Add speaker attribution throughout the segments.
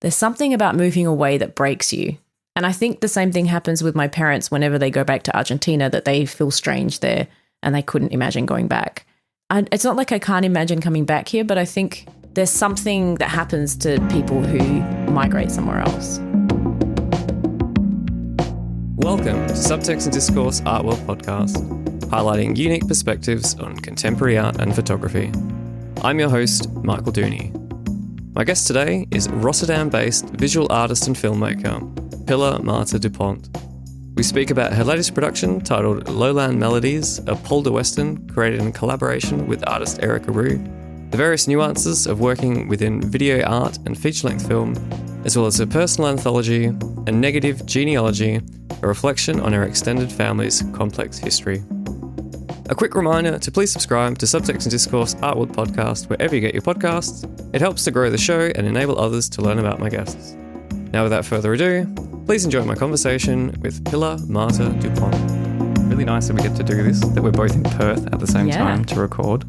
Speaker 1: there's something about moving away that breaks you. And I think the same thing happens with my parents whenever they go back to Argentina, that they feel strange there and they couldn't imagine going back. It's not like I can't imagine coming back here, but I think there's something that happens to people who migrate somewhere else.
Speaker 2: Welcome to Subtext and Discourse Art World Podcast, highlighting unique perspectives on contemporary art and photography. I'm your host, Michael Dooney. My guest today is Rotterdam-based visual artist and filmmaker, Pilar Mata Dupont. We speak about her latest production titled Lowland Melodies, a Poldar Western created in collaboration with artist Erica Rue, the various nuances of working within video art and feature-length film, as well as her personal anthology and Negative Genealogy, a reflection on her extended family's complex history. A quick reminder to please subscribe to Subtext and Discourse Art World Podcast wherever you get your podcasts. It helps to grow the show and enable others to learn about my guests. Now, without further ado, please enjoy my conversation with Pilar Mata Dupont. Really nice that we get to do this, that we're both in Perth at the same time to record.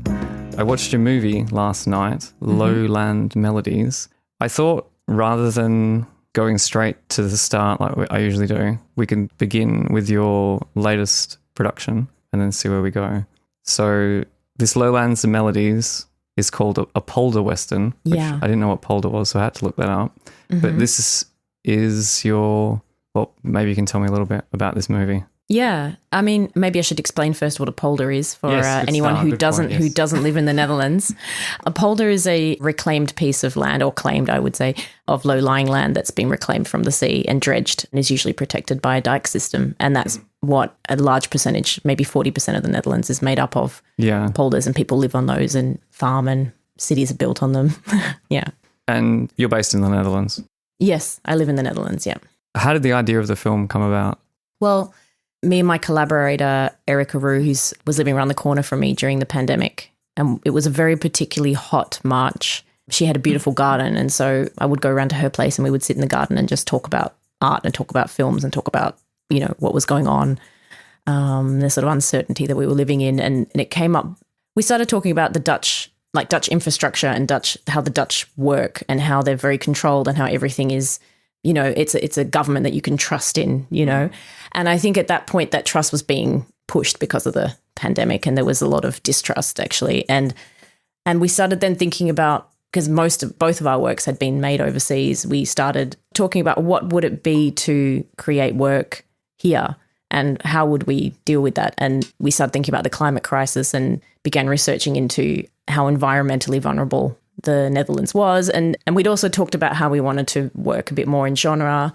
Speaker 2: I watched your movie last night, Lowland Melodies. I thought rather than going straight to the start like I usually do, we can begin with your latest production and then see where we go. So this Lowlands Melodies is called a Poldar Western, which I didn't know what Poldar was, so I had to look that up. But this is your... Well, maybe you can tell me a little bit about this movie.
Speaker 1: Yeah, I mean, maybe I should explain first what a poldar is for anyone who doesn't live in the Netherlands. A poldar is a reclaimed piece of land, or claimed, I would say, of low-lying land that's been reclaimed from the sea and dredged and is usually protected by a dike system. And that's what a large percentage, maybe 40% of the Netherlands is made up of. Yeah, poldars, and people live on those and farm, and cities are built on them. Yeah. And
Speaker 2: you're based in the Netherlands?
Speaker 1: Yes, I live in the Netherlands, yeah.
Speaker 2: How did the idea of the film come about?
Speaker 1: Well, me and my collaborator, Erica Rue, who was living around the corner from me during the pandemic, and it was a very particularly hot March. She had a beautiful garden, and so I would go around to her place and we would sit in the garden and just talk about art and talk about films and talk about, you know, what was going on, the sort of uncertainty that we were living in. And it came up, we started talking about the Dutch infrastructure and how the Dutch work and how they're very controlled and how everything is, you know, it's a government that you can trust in, you know. And I think at that point that trust was being pushed because of the pandemic, and there was a lot of distrust actually. And we started then thinking about, because both of our works had been made overseas, we started talking about what would it be to create work here and how would we deal with that. And we started thinking about the climate crisis and began researching into how environmentally vulnerable the Netherlands was. And we'd also talked about how we wanted to work a bit more in genre.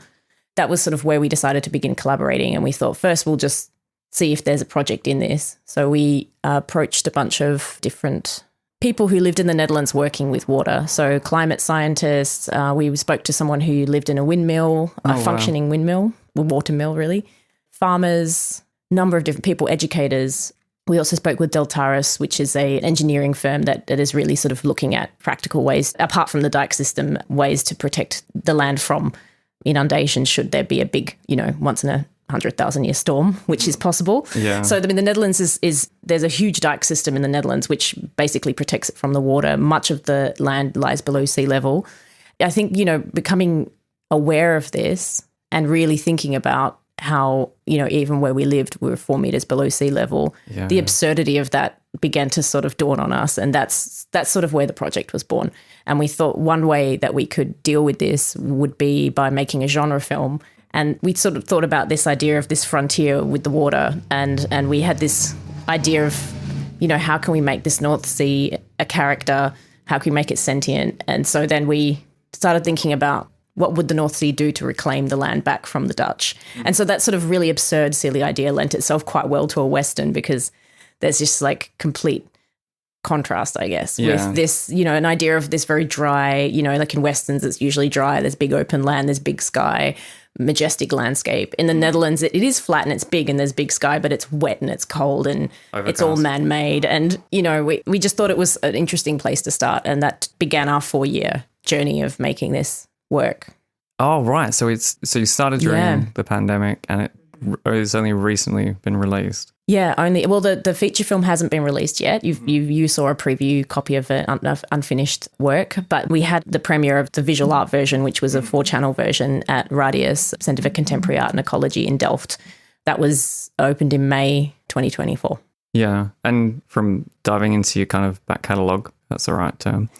Speaker 1: That was sort of where we decided to begin collaborating. And we thought, first, we'll just see if there's a project in this. So we approached a bunch of different people who lived in the Netherlands working with water. So climate scientists, we spoke to someone who lived in a windmill, a functioning windmill, a water mill really, farmers, number of different people, educators. We also spoke with Deltaris, which is an engineering firm that is really sort of looking at practical ways, apart from the dike system, ways to protect the land from inundation should there be a big, you know, once in a 100,000-year storm, which is possible. Yeah. So, I mean, the Netherlands is there's a huge dike system in the Netherlands which basically protects it from the water. Much of the land lies below sea level. I think, you know, becoming aware of this and really thinking about how, you know, even where we lived, we were 4 meters below sea level. Yeah. The absurdity of that began to sort of dawn on us. And that's sort of where the project was born. And we thought one way that we could deal with this would be by making a genre film. And we sort of thought about this idea of this frontier with the water. And we had this idea of, you know, how can we make this North Sea a character? How can we make it sentient? And so then we started thinking about what would the North Sea do to reclaim the land back from the Dutch? And so that sort of really absurd, silly idea lent itself quite well to a Western, because there's just like complete contrast, I guess, with this, you know, an idea of this very dry, you know, like in Westerns, it's usually dry. There's big open land, there's big sky, majestic landscape. In the Netherlands, it is flat and it's big and there's big sky, but it's wet and it's cold and it's all man-made. And, you know, we just thought it was an interesting place to start. And that began our 4-year journey of making this work.
Speaker 2: Oh, right. So you started during the pandemic and it has only recently been released.
Speaker 1: Yeah, the feature film hasn't been released yet. You saw a preview copy of an unfinished work, but we had the premiere of the visual art version, which was a 4-channel version at Radius Centre for Contemporary Art and Ecology in Delft. That was opened in May 2024.
Speaker 2: Yeah, and from diving into your kind of back catalogue, that's the right term.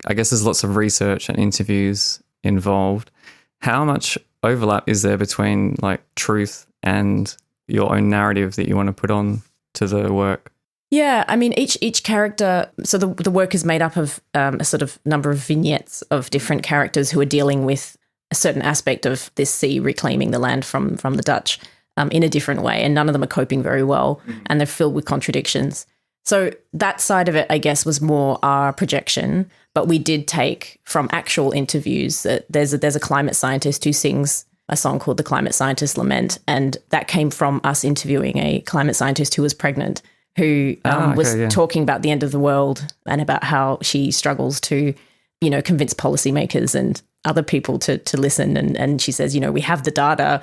Speaker 2: I guess there's lots of research and interviews involved. How much overlap is there between like truth and your own narrative that you want to put on to the work?
Speaker 1: Yeah, I mean, each character, so the work is made up of a sort of number of vignettes of different characters who are dealing with a certain aspect of this sea reclaiming the land from the Dutch in a different way, and none of them are coping very well, and they're filled with contradictions. So that side of it, I guess, was more our projection, but we did take from actual interviews that there's a climate scientist who sings a song called The Climate Scientist Lament, and that came from us interviewing a climate scientist who was pregnant, who was talking about the end of the world and about how she struggles to, convince policymakers and other people to listen. And she says, we have the data,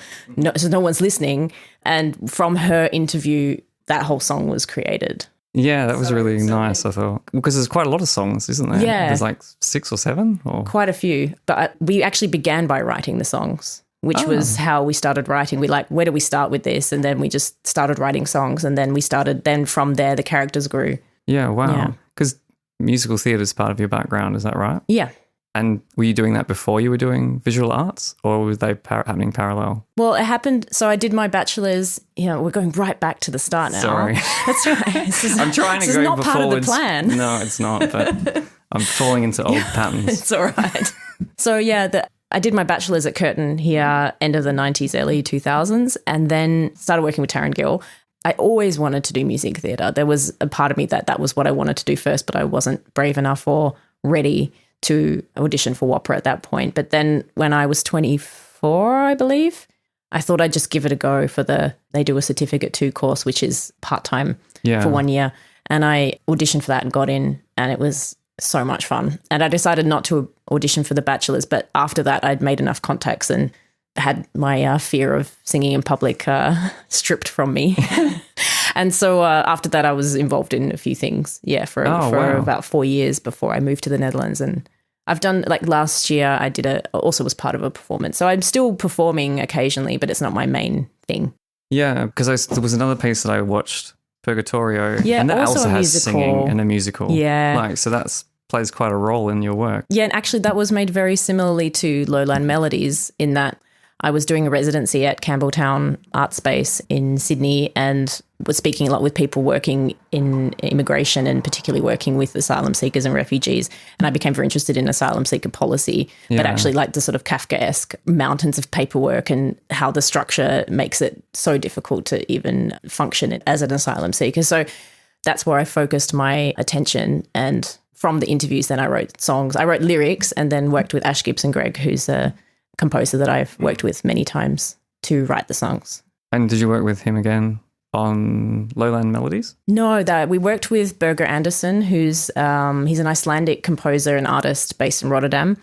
Speaker 1: so no one's listening. And from her interview, that whole song was created.
Speaker 2: Yeah, that was really nice, I thought. Because there's quite a lot of songs, isn't there?
Speaker 1: Yeah.
Speaker 2: There's like 6 or 7? Or
Speaker 1: quite a few. But we actually began by writing the songs, which was how we started writing. We where do we start with this? And then we just started writing songs, and then then from there the characters grew.
Speaker 2: Yeah, wow. Because musical theatre is part of your background, is that right?
Speaker 1: Yeah.
Speaker 2: And were you doing that before you were doing visual arts, or were they happening parallel?
Speaker 1: Well, it happened. So I did my bachelor's. We're going right back to the start now.
Speaker 2: Sorry.
Speaker 1: That's right.
Speaker 2: I'm trying to go
Speaker 1: This is not part of the plan.
Speaker 2: No, it's not, but I'm falling into old patterns.
Speaker 1: It's all right. So, I did my bachelor's at Curtin here, end of the 90s, early 2000s, and then started working with Taryn Gill. I always wanted to do music theatre. There was a part of me that was what I wanted to do first, but I wasn't brave enough or ready to audition for WOPR at that point. But then when I was 24, I believe, I thought I'd just give it a go they do a Certificate 2 course, which is part-time for 1 year. And I auditioned for that and got in, and it was so much fun. And I decided not to audition for the bachelor's, but after that I'd made enough contacts and had my fear of singing in public stripped from me. And so after that I was involved in a few things, for about 4 years before I moved to the Netherlands. And I've done, last year I also was part of a performance. So I'm still performing occasionally, but it's not my main thing.
Speaker 2: Yeah, because there was another piece that I watched, Purgatorio, and that also has singing and a musical.
Speaker 1: Yeah.
Speaker 2: So that's plays quite a role in your work.
Speaker 1: Yeah, and actually that was made very similarly to Lowland Melodies in that I was doing a residency at Campbelltown Art Space in Sydney and was speaking a lot with people working in immigration and particularly working with asylum seekers and refugees. And I became very interested in asylum seeker policy, but actually the sort of Kafkaesque mountains of paperwork and how the structure makes it so difficult to even function as an asylum seeker. So that's where I focused my attention. And from the interviews, then I wrote songs. I wrote lyrics and then worked with Ash Gibson Gregg, who's a composer that I've worked with many times to write the songs.
Speaker 2: And did you work with him again on Lowland Melodies?
Speaker 1: No, we worked with Birger Andersen, who's he's an Icelandic composer and artist based in Rotterdam,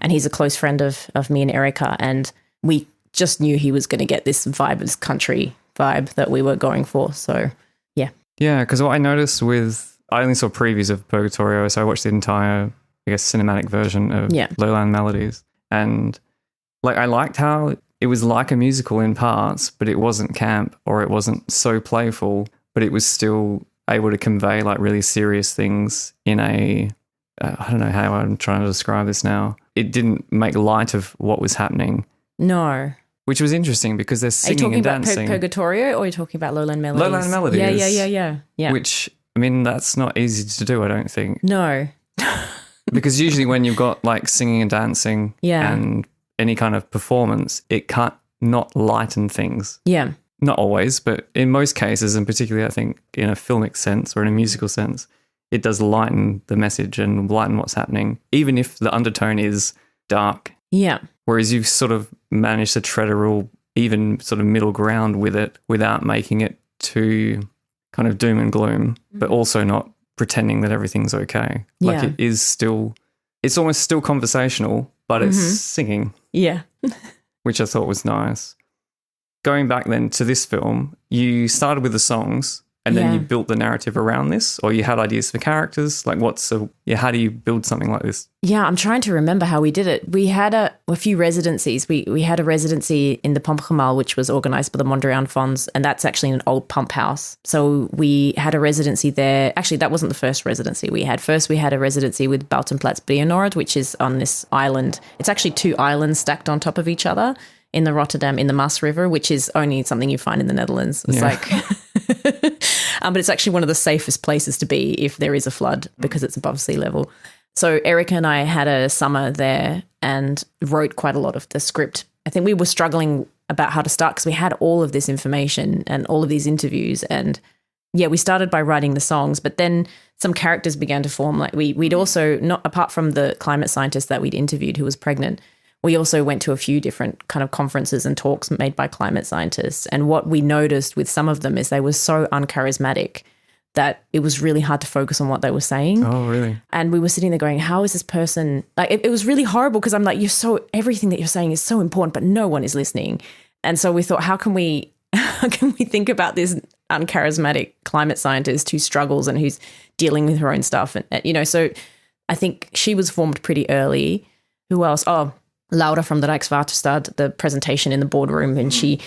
Speaker 1: and he's a close friend of me and Erica, and we just knew he was going to get this vibe, this country vibe that we were going for. So, yeah. Yeah,
Speaker 2: because what I noticed I only saw previews of Purgatorio, so I watched the entire, cinematic version of Lowland Melodies, and I liked how it was like a musical in parts, but it wasn't camp or it wasn't so playful, but it was still able to convey really serious things in I don't know how I'm trying to describe this now. It didn't make light of what was happening.
Speaker 1: No.
Speaker 2: Which was interesting because they're singing and dancing. Are you talking about
Speaker 1: Purgatorio or are you talking about Lowland Melodies?
Speaker 2: Lowland Melodies.
Speaker 1: Yeah.
Speaker 2: Which, that's not easy to do, I don't think.
Speaker 1: No.
Speaker 2: Because usually when you've got singing and dancing and any kind of performance, it can't not lighten things.
Speaker 1: Yeah.
Speaker 2: Not always, but in most cases, and particularly I think in a filmic sense or in a musical sense, it does lighten the message and lighten what's happening, even if the undertone is dark.
Speaker 1: Yeah.
Speaker 2: Whereas you've sort of managed to tread a real even sort of middle ground with it without making it too kind of doom and gloom, but also not pretending that everything's okay. It is still, it's almost still conversational, but it's singing.
Speaker 1: Yeah.
Speaker 2: Which I thought was nice. going back then to this film, you started with the songs and then you built the narrative around this, or you had ideas for characters? Like how do you build something like this?
Speaker 1: Yeah, I'm trying to remember how we did it. We had a few residencies. We had a residency in the Pompejamal, which was organised by the Mondrian Fonds, and that's actually an old pump house. So we had a residency there. Actually, that wasn't the first residency we had. First, we had a residency with Buitenplaats Brienoord, which is on this island. It's actually 2 islands stacked on top of each other in the Rotterdam, in the Maas River, which is only something you find in the Netherlands. It's but it's actually one of the safest places to be if there is a flood because it's above sea level. So Erica and I had a summer there and wrote quite a lot of the script. I think we were struggling about how to start because we had all of this information and all of these interviews. And yeah, we started by writing the songs, but then some characters began to form. Like we'd also, not apart from the climate scientist that we'd interviewed who was pregnant, we also went to a few different kind of conferences and talks made by climate scientists. And what we noticed with some of them is they were so uncharismatic that it was really hard to focus on what they were saying.
Speaker 2: Oh, really?
Speaker 1: And we were sitting there going, how is this person, like, it was really horrible because I'm like, everything that you're saying is so important, but no one is listening. And so we thought, how can we think about this uncharismatic climate scientist who struggles and who's dealing with her own stuff? And, so I think she was formed pretty early. Who else? Oh, Laura from the Rijkswaterstaat, the presentation in the boardroom, and she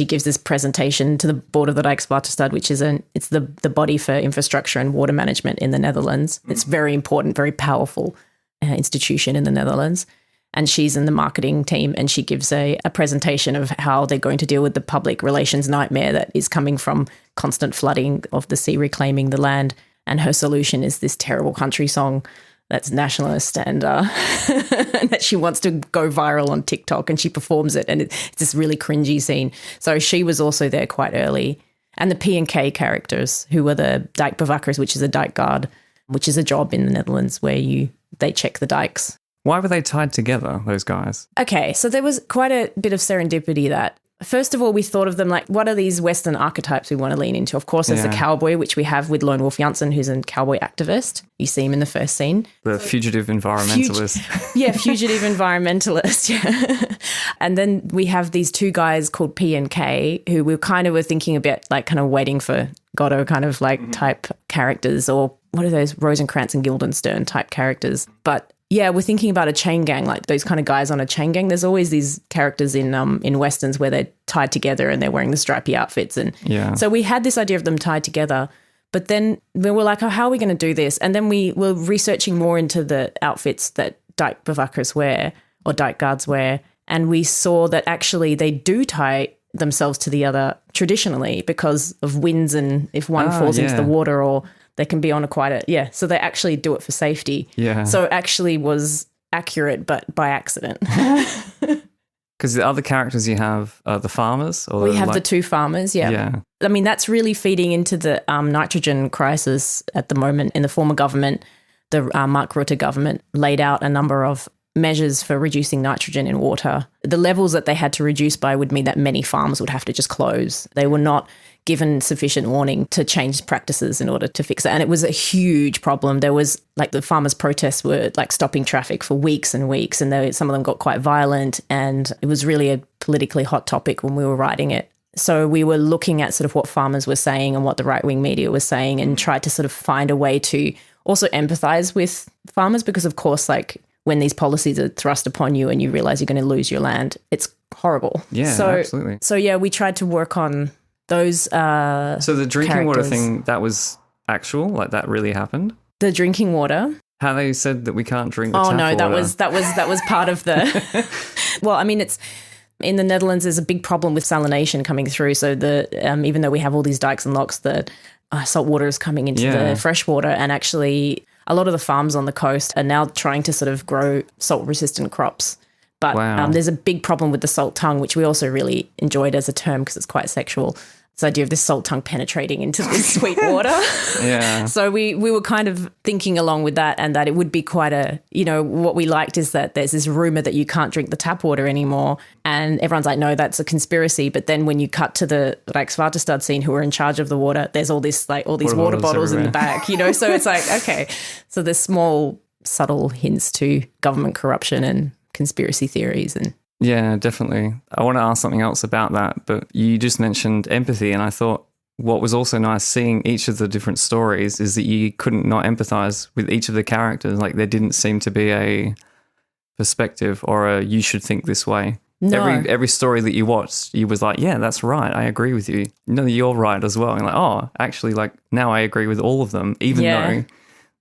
Speaker 1: gives this presentation to the board of the Rijkswaterstaat, which is it's the body for infrastructure and water management in the Netherlands. It's very important, very powerful institution in the Netherlands. And she's in the marketing team, and she gives a presentation of how they're going to deal with the public relations nightmare that is coming from constant flooding of the sea reclaiming the land. And her solution is this terrible country song that's nationalist and that she wants to go viral on TikTok, and she performs it, and it's this really cringy scene. So she was also there quite early. And the P&K characters, who were the dijkbewakkers, which is a Dyke Guard, which is a job in the Netherlands where they check the dikes.
Speaker 2: Why were they tied together, those guys?
Speaker 1: Okay, so there was quite a bit of serendipity that, first of all, we thought of them like, what are these Western archetypes we want to lean into? Of course, there's the cowboy, which we have with Lone Wolf Janssen, who's a cowboy activist. You see him in the first scene.
Speaker 2: The fugitive environmentalist.
Speaker 1: Fugitive environmentalist, yeah. And then we have these 2 guys called P and K, who we kind of were thinking about like kind of waiting for Godot kind of like type characters, or what are those Rosencrantz and Guildenstern type characters. But yeah, we're thinking about a chain gang, like those kind of guys on a chain gang. There's always these characters in Westerns where they're tied together and they're wearing the stripy outfits. And so we had this idea of them tied together, but then we were like, oh, how are we going to do this? And then we were researching more into the outfits that dijkbewakkers wear or Dyke Guards wear. And we saw that actually they do tie themselves to the other traditionally because of winds, and if one falls into the water, or they can be on so they actually do it for safety. Yeah. So it actually was accurate, but by accident.
Speaker 2: Because the other characters you have are the farmers? Or
Speaker 1: we have the 2 farmers, yeah. I mean, that's really feeding into the nitrogen crisis at the moment in the former government. The Mark Rutte government laid out a number of measures for reducing nitrogen in water. The levels that they had to reduce by would mean that many farms would have to just close. They were not given sufficient warning to change practices in order to fix it. And it was a huge problem. There was like the farmers' protests were like stopping traffic for weeks and weeks, and some of them got quite violent, and it was really a politically hot topic when we were writing it. So we were looking at sort of what farmers were saying and what the right-wing media was saying, and tried to sort of find a way to also empathize with farmers, because of course, like when these policies are thrust upon you and you realize you're going to lose your land, it's horrible.
Speaker 2: Yeah, absolutely.
Speaker 1: So yeah, we tried to work on those
Speaker 2: So the drinking
Speaker 1: characters.
Speaker 2: water thing, that was actual? Like that really happened?
Speaker 1: The drinking water?
Speaker 2: How they said that we can't drink the tap water?
Speaker 1: Oh no, that was part of the... Well, I mean, it's... In the Netherlands, there's a big problem with salination coming through. So even though we have all these dikes and locks, the salt water is coming into the fresh water, and actually a lot of the farms on the coast are now trying to sort of grow salt-resistant crops. But there's a big problem with the salt tongue, which we also really enjoyed as a term because it's quite sexual. This idea of this salt tongue penetrating into this sweet water.
Speaker 2: Yeah.
Speaker 1: So we were kind of thinking along with that, and that it would be quite what we liked is that there's this rumor that you can't drink the tap water anymore. And everyone's like, no, that's a conspiracy. But then when you cut to the Rijkswaterstaat scene, who are in charge of the water, there's all these water bottles in the back, so it's like, okay. So there's small, subtle hints to government corruption and conspiracy theories. And
Speaker 2: Yeah, definitely. I want to ask something else about that, but you just mentioned empathy, and I thought what was also nice seeing each of the different stories is that you couldn't not empathize with each of the characters. Like there didn't seem to be a perspective or a you should think this way.
Speaker 1: No.
Speaker 2: Every story that you watched, you was like, yeah, that's right. I agree with you. No, you're right as well. And like, oh, actually, like now I agree with all of them, even though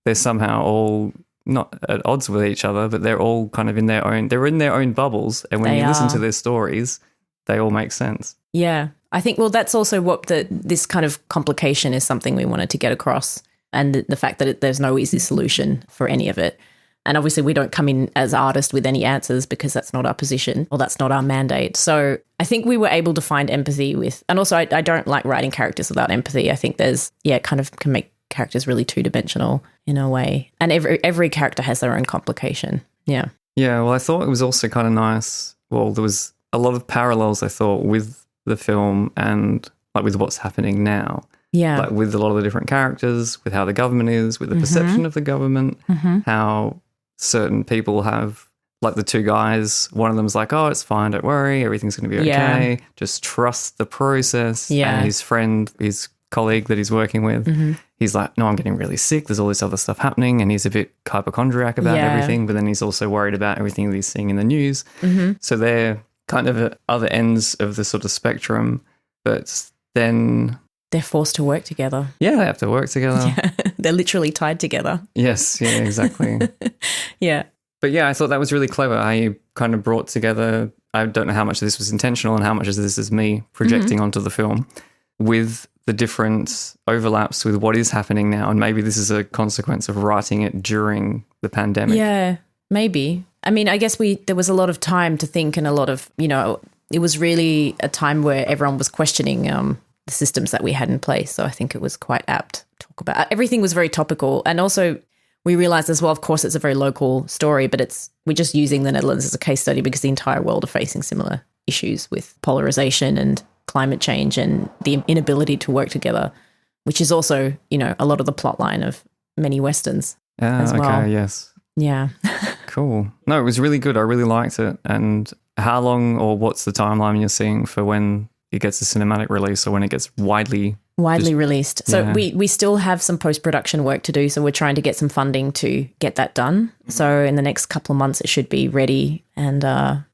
Speaker 2: they're somehow all not at odds with each other, but they're all kind of in their own bubbles. And when you listen to their stories, they all make sense.
Speaker 1: Yeah. I think, well, that's also what this kind of complication is something we wanted to get across, and the fact that there's no easy solution for any of it. And obviously we don't come in as artists with any answers because that's not our position or that's not our mandate. So I think we were able to find empathy with, and also I don't like writing characters without empathy. I think kind of can make characters really two-dimensional in a way. And every character has their own complication. Yeah.
Speaker 2: Yeah, well, I thought it was also kind of nice. Well, there was a lot of parallels, I thought, with the film and like with what's happening now.
Speaker 1: Yeah.
Speaker 2: Like with a lot of the different characters, with how the government is, with the perception of the government, how certain people have, like the two guys, one of them's like, oh, it's fine, don't worry, everything's going to be okay. Just trust the process.
Speaker 1: Yeah.
Speaker 2: And his friend, his colleague that he's working with, he's like, no, I'm getting really sick. There's all this other stuff happening. And he's a bit hypochondriac about everything, but then he's also worried about everything that he's seeing in the news. So they're kind of at other ends of the sort of spectrum, but then
Speaker 1: they're forced to work together.
Speaker 2: Yeah, they have to work together.
Speaker 1: Yeah. They're literally tied together.
Speaker 2: Yes, yeah, exactly.
Speaker 1: Yeah.
Speaker 2: But yeah, I thought that was really clever how you kind of brought together, I don't know how much of this was intentional and how much of this is me projecting onto the film, with the different overlaps with what is happening now. And maybe this is a consequence of writing it during the pandemic.
Speaker 1: Yeah, maybe. I mean, I guess there was a lot of time to think, and a lot of, it was really a time where everyone was questioning the systems that we had in place. So I think it was quite apt to talk about. Everything was very topical. And also we realized as well, of course, it's a very local story, but we're just using the Netherlands as a case study because the entire world are facing similar issues with polarization and climate change and the inability to work together, which is also, a lot of the plot line of many Westerns as well.
Speaker 2: Okay, yes.
Speaker 1: Yeah.
Speaker 2: Cool. No, it was really good. I really liked it. And how long or what's the timeline you're seeing for when it gets a cinematic release or when it gets widely
Speaker 1: released? So we still have some post-production work to do. So we're trying to get some funding to get that done. So in the next couple of months, it should be ready. And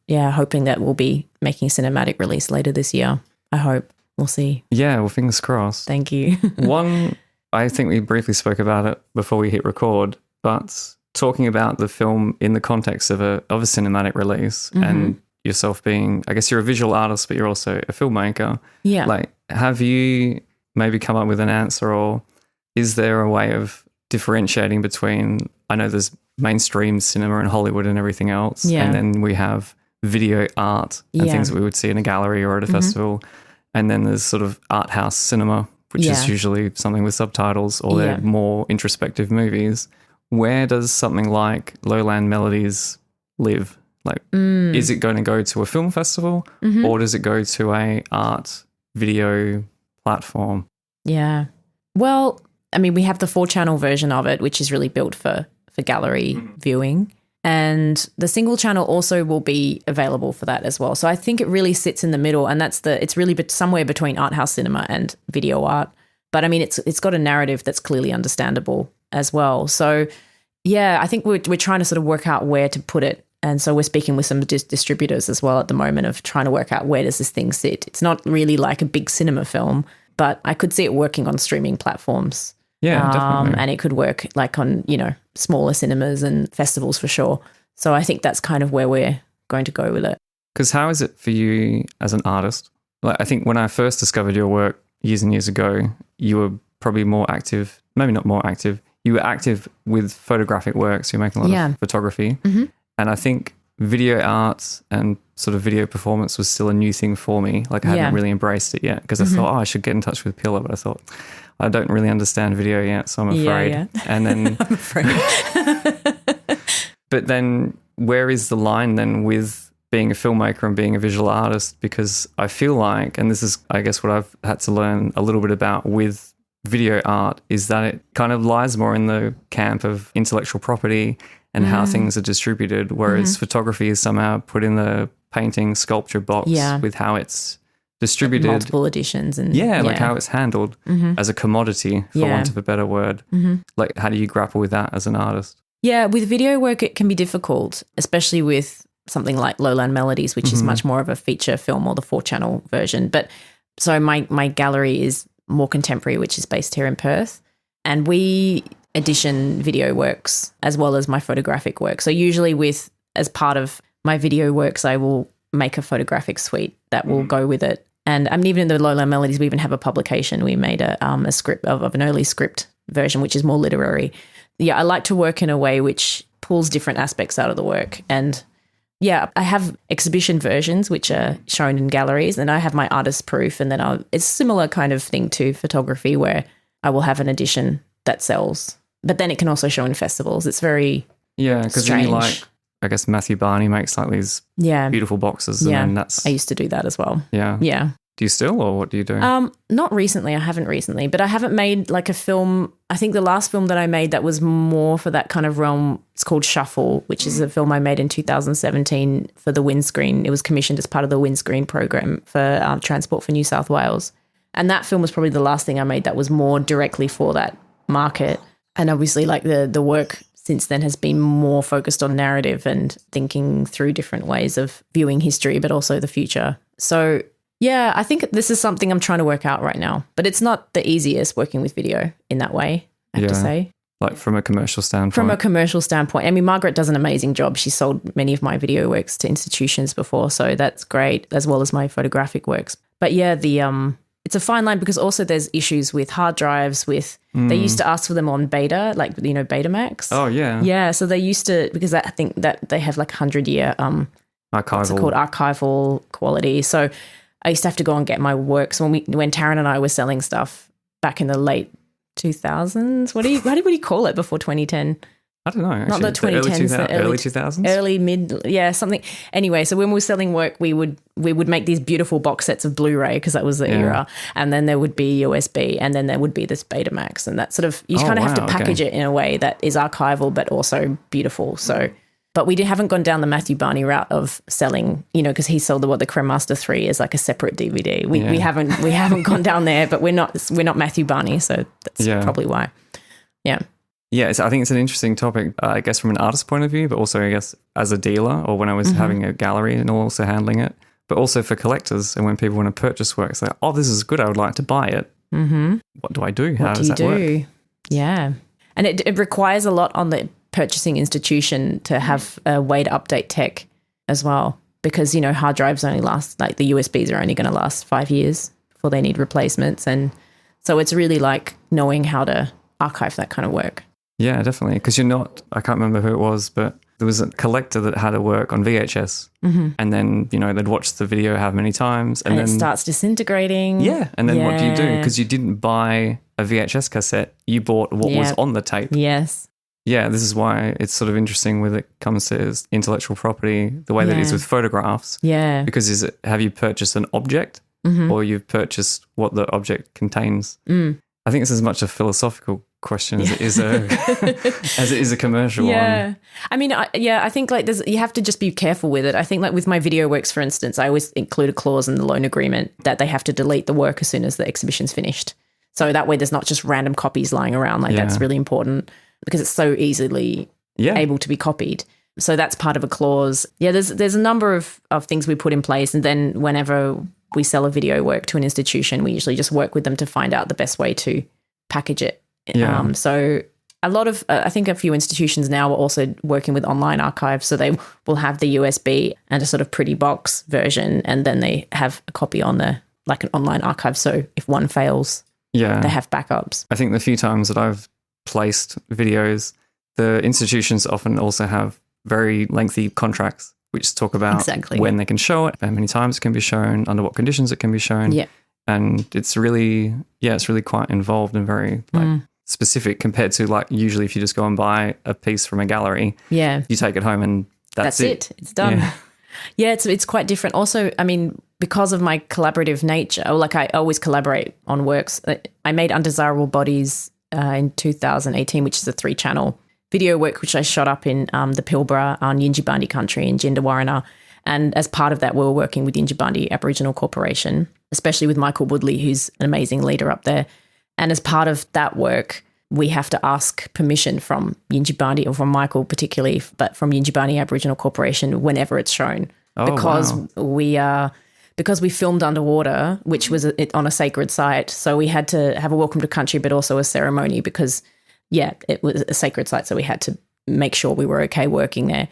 Speaker 1: hoping that we'll be making a cinematic release later this year. I hope. We'll see. Yeah,
Speaker 2: well, fingers crossed.
Speaker 1: Thank you.
Speaker 2: One, I think we briefly spoke about it before we hit record, but talking about the film in the context of a cinematic release and yourself being, I guess you're a visual artist, but you're also a filmmaker.
Speaker 1: Yeah.
Speaker 2: Like, have you maybe come up with an answer, or is there a way of differentiating between, I know there's mainstream cinema in Hollywood and everything else, and then we have video art and things that we would see in a gallery or at a festival, and then there's sort of art house cinema, which is usually something with subtitles or they're more introspective movies. Where does something like Lowland Melodies live? Like, is it going to go to a film festival or does it go to a art video platform?
Speaker 1: Yeah. Well, I mean, we have the 4-channel version of it, which is really built for gallery viewing. And the single channel also will be available for that as well. So I think it really sits in the middle, and it's really somewhere between art house cinema and video art. But I mean, it's got a narrative that's clearly understandable as well. So yeah, I think we're trying to sort of work out where to put it. And so we're speaking with some distributors as well at the moment of trying to work out where does this thing sit. It's not really like a big cinema film, but I could see it working on streaming platforms.
Speaker 2: Yeah, definitely.
Speaker 1: And it could work like on, smaller cinemas and festivals for sure. So I think that's kind of where we're going to go with it.
Speaker 2: Because how is it for you as an artist? Like, I think when I first discovered your work years and years ago, you were probably more active, maybe not more active. You were active with photographic works. You're making a lot of photography. And I think video art and sort of video performance was still a new thing for me. Like, I hadn't really embraced it yet because I thought, I should get in touch with Pilar. But I thought, I don't really understand video yet, so I'm afraid.
Speaker 1: Yeah.
Speaker 2: And then
Speaker 1: I'm afraid.
Speaker 2: But then where is the line then with being a filmmaker and being a visual artist? Because I feel like, and this is, I guess, what I've had to learn a little bit about with video art, is that it kind of lies more in the camp of intellectual property and how things are distributed, whereas photography is somehow put in the painting, sculpture box with how it's distributed.
Speaker 1: Multiple editions. And
Speaker 2: like how it's handled as a commodity, for want of a better word. Like, how do you grapple with that as an artist?
Speaker 1: Yeah, with video work, it can be difficult, especially with something like Lowland Melodies, which is much more of a feature film or the 4-channel version. But so my gallery is more contemporary, which is based here in Perth. And we edition video works as well as my photographic work. So usually as part of my video works, I will make a photographic suite that will go with it. And I mean, even in the Lowland Melodies, we even have a publication. We made a script of an early script version, which is more literary. Yeah, I like to work in a way which pulls different aspects out of the work. And yeah, I have exhibition versions which are shown in galleries, and I have my artist proof. And then it's a similar kind of thing to photography where I will have an edition that sells. But then it can also show in festivals. It's very
Speaker 2: because really, like, I guess Matthew Barney makes like these beautiful boxes. And then
Speaker 1: I used to do that as well.
Speaker 2: Yeah.
Speaker 1: Yeah.
Speaker 2: Do you still, or what do you do?
Speaker 1: Not recently. I haven't recently, but I haven't made like a film. I think the last film that I made that was more for that kind of realm, it's called Shuffle, which is a film I made in 2017 for the windscreen. It was commissioned as part of the windscreen program for Transport for New South Wales. And that film was probably the last thing I made that was more directly for that market. And obviously like the work since then has been more focused on narrative and thinking through different ways of viewing history, but also the future. So yeah, I think this is something I'm trying to work out right now, but it's not the easiest working with video in that way, I have to say.
Speaker 2: Like from a commercial standpoint? From
Speaker 1: a commercial standpoint. I mean, Margaret does an amazing job. She sold many of my video works to institutions before, so that's great, as well as my photographic works. But yeah, it's a fine line because also there's issues with hard drives they used to ask for them on beta, like, Betamax.
Speaker 2: Oh, yeah.
Speaker 1: Yeah, so they used to, because I think that they have like 100-year archival quality. So I used to have to go and get my works when Taryn and I were selling stuff back in the late 2000s. What do you call it before 2010?
Speaker 2: I don't know. Actually.
Speaker 1: Not the 2010s,
Speaker 2: early 2000s?
Speaker 1: Early, mid, something. Anyway, so when we were selling work, we would make these beautiful box sets of Blu-ray because that was the era. And then there would be USB, and then there would be this Betamax. And that sort of, you kind of have to package it in a way that is archival but also beautiful. So, but we haven't gone down the Matthew Barney route of selling, because he sold the Cremaster 3 as like a separate DVD. We haven't gone down there, but we're not Matthew Barney, so that's probably why. Yeah.
Speaker 2: Yeah, I think it's an interesting topic, I guess, from an artist point of view, but also, I guess, as a dealer or when I was having a gallery and also handling it, but also for collectors and when people want to purchase work, it's like, oh, this is good, I would like to buy it. Mm-hmm. What do I do? How does that work?
Speaker 1: Yeah. And it requires a lot on the purchasing institution to have a way to update tech as well because, hard drives only last, like the USBs are only going to last 5 years before they need replacements. And so it's really like knowing how to archive that kind of work.
Speaker 2: Yeah, definitely. Because I can't remember who it was, but there was a collector that had a work on VHS and then, they'd watch the video how many times. And then
Speaker 1: it starts disintegrating.
Speaker 2: Yeah. And then what do you do? Because you didn't buy a VHS cassette. You bought what was on the tape.
Speaker 1: Yes.
Speaker 2: Yeah, this is why it's sort of interesting when it comes to intellectual property, the way that it is with photographs. Yeah. Because have you purchased an object or you've purchased what the object contains? Mm. I think it's as much a philosophical question as it is a commercial one.
Speaker 1: I mean, I think like you have to just be careful with it. I think like with my video works, for instance, I always include a clause in the loan agreement that they have to delete the work as soon as the exhibition's finished. So that way there's not just random copies lying around. Like that's really important because it's so easily able to be copied. So that's part of a clause. Yeah, there's a number of things we put in place, and then whenever we sell a video work to an institution, we usually just work with them to find out the best way to package it. Yeah. So a lot of, I think a few institutions now are also working with online archives. So they will have the USB and a sort of pretty box version, and then they have a copy on like an online archive. So if one fails, they have backups.
Speaker 2: I think the few times that I've placed videos, the institutions often also have very lengthy contracts which talk about when they can show it, how many times it can be shown, under what conditions it can be shown. Yeah. And it's really quite involved and very specific compared to like usually if you just go and buy a piece from a gallery, you take it home and that's it.
Speaker 1: It's done. Yeah, it's quite different. Also, I mean, because of my collaborative nature, like I always collaborate on works. I made Undesirable Bodies in 2018, which is a 3-channel video work which I shot up in the Pilbara on Yinjimbandi country in Jindawarrina. And as part of that, we were working with Yindjibarndi Aboriginal Corporation, especially with Michael Woodley, who's an amazing leader up there. And as part of that work, we have to ask permission from Yindjibarndi, or from Michael particularly, but from Yindjibarndi Aboriginal Corporation whenever it's shown. Because we filmed underwater, which was on a sacred site. So we had to have a welcome to country, but also a ceremony because, it was a sacred site. So we had to make sure we were okay working there.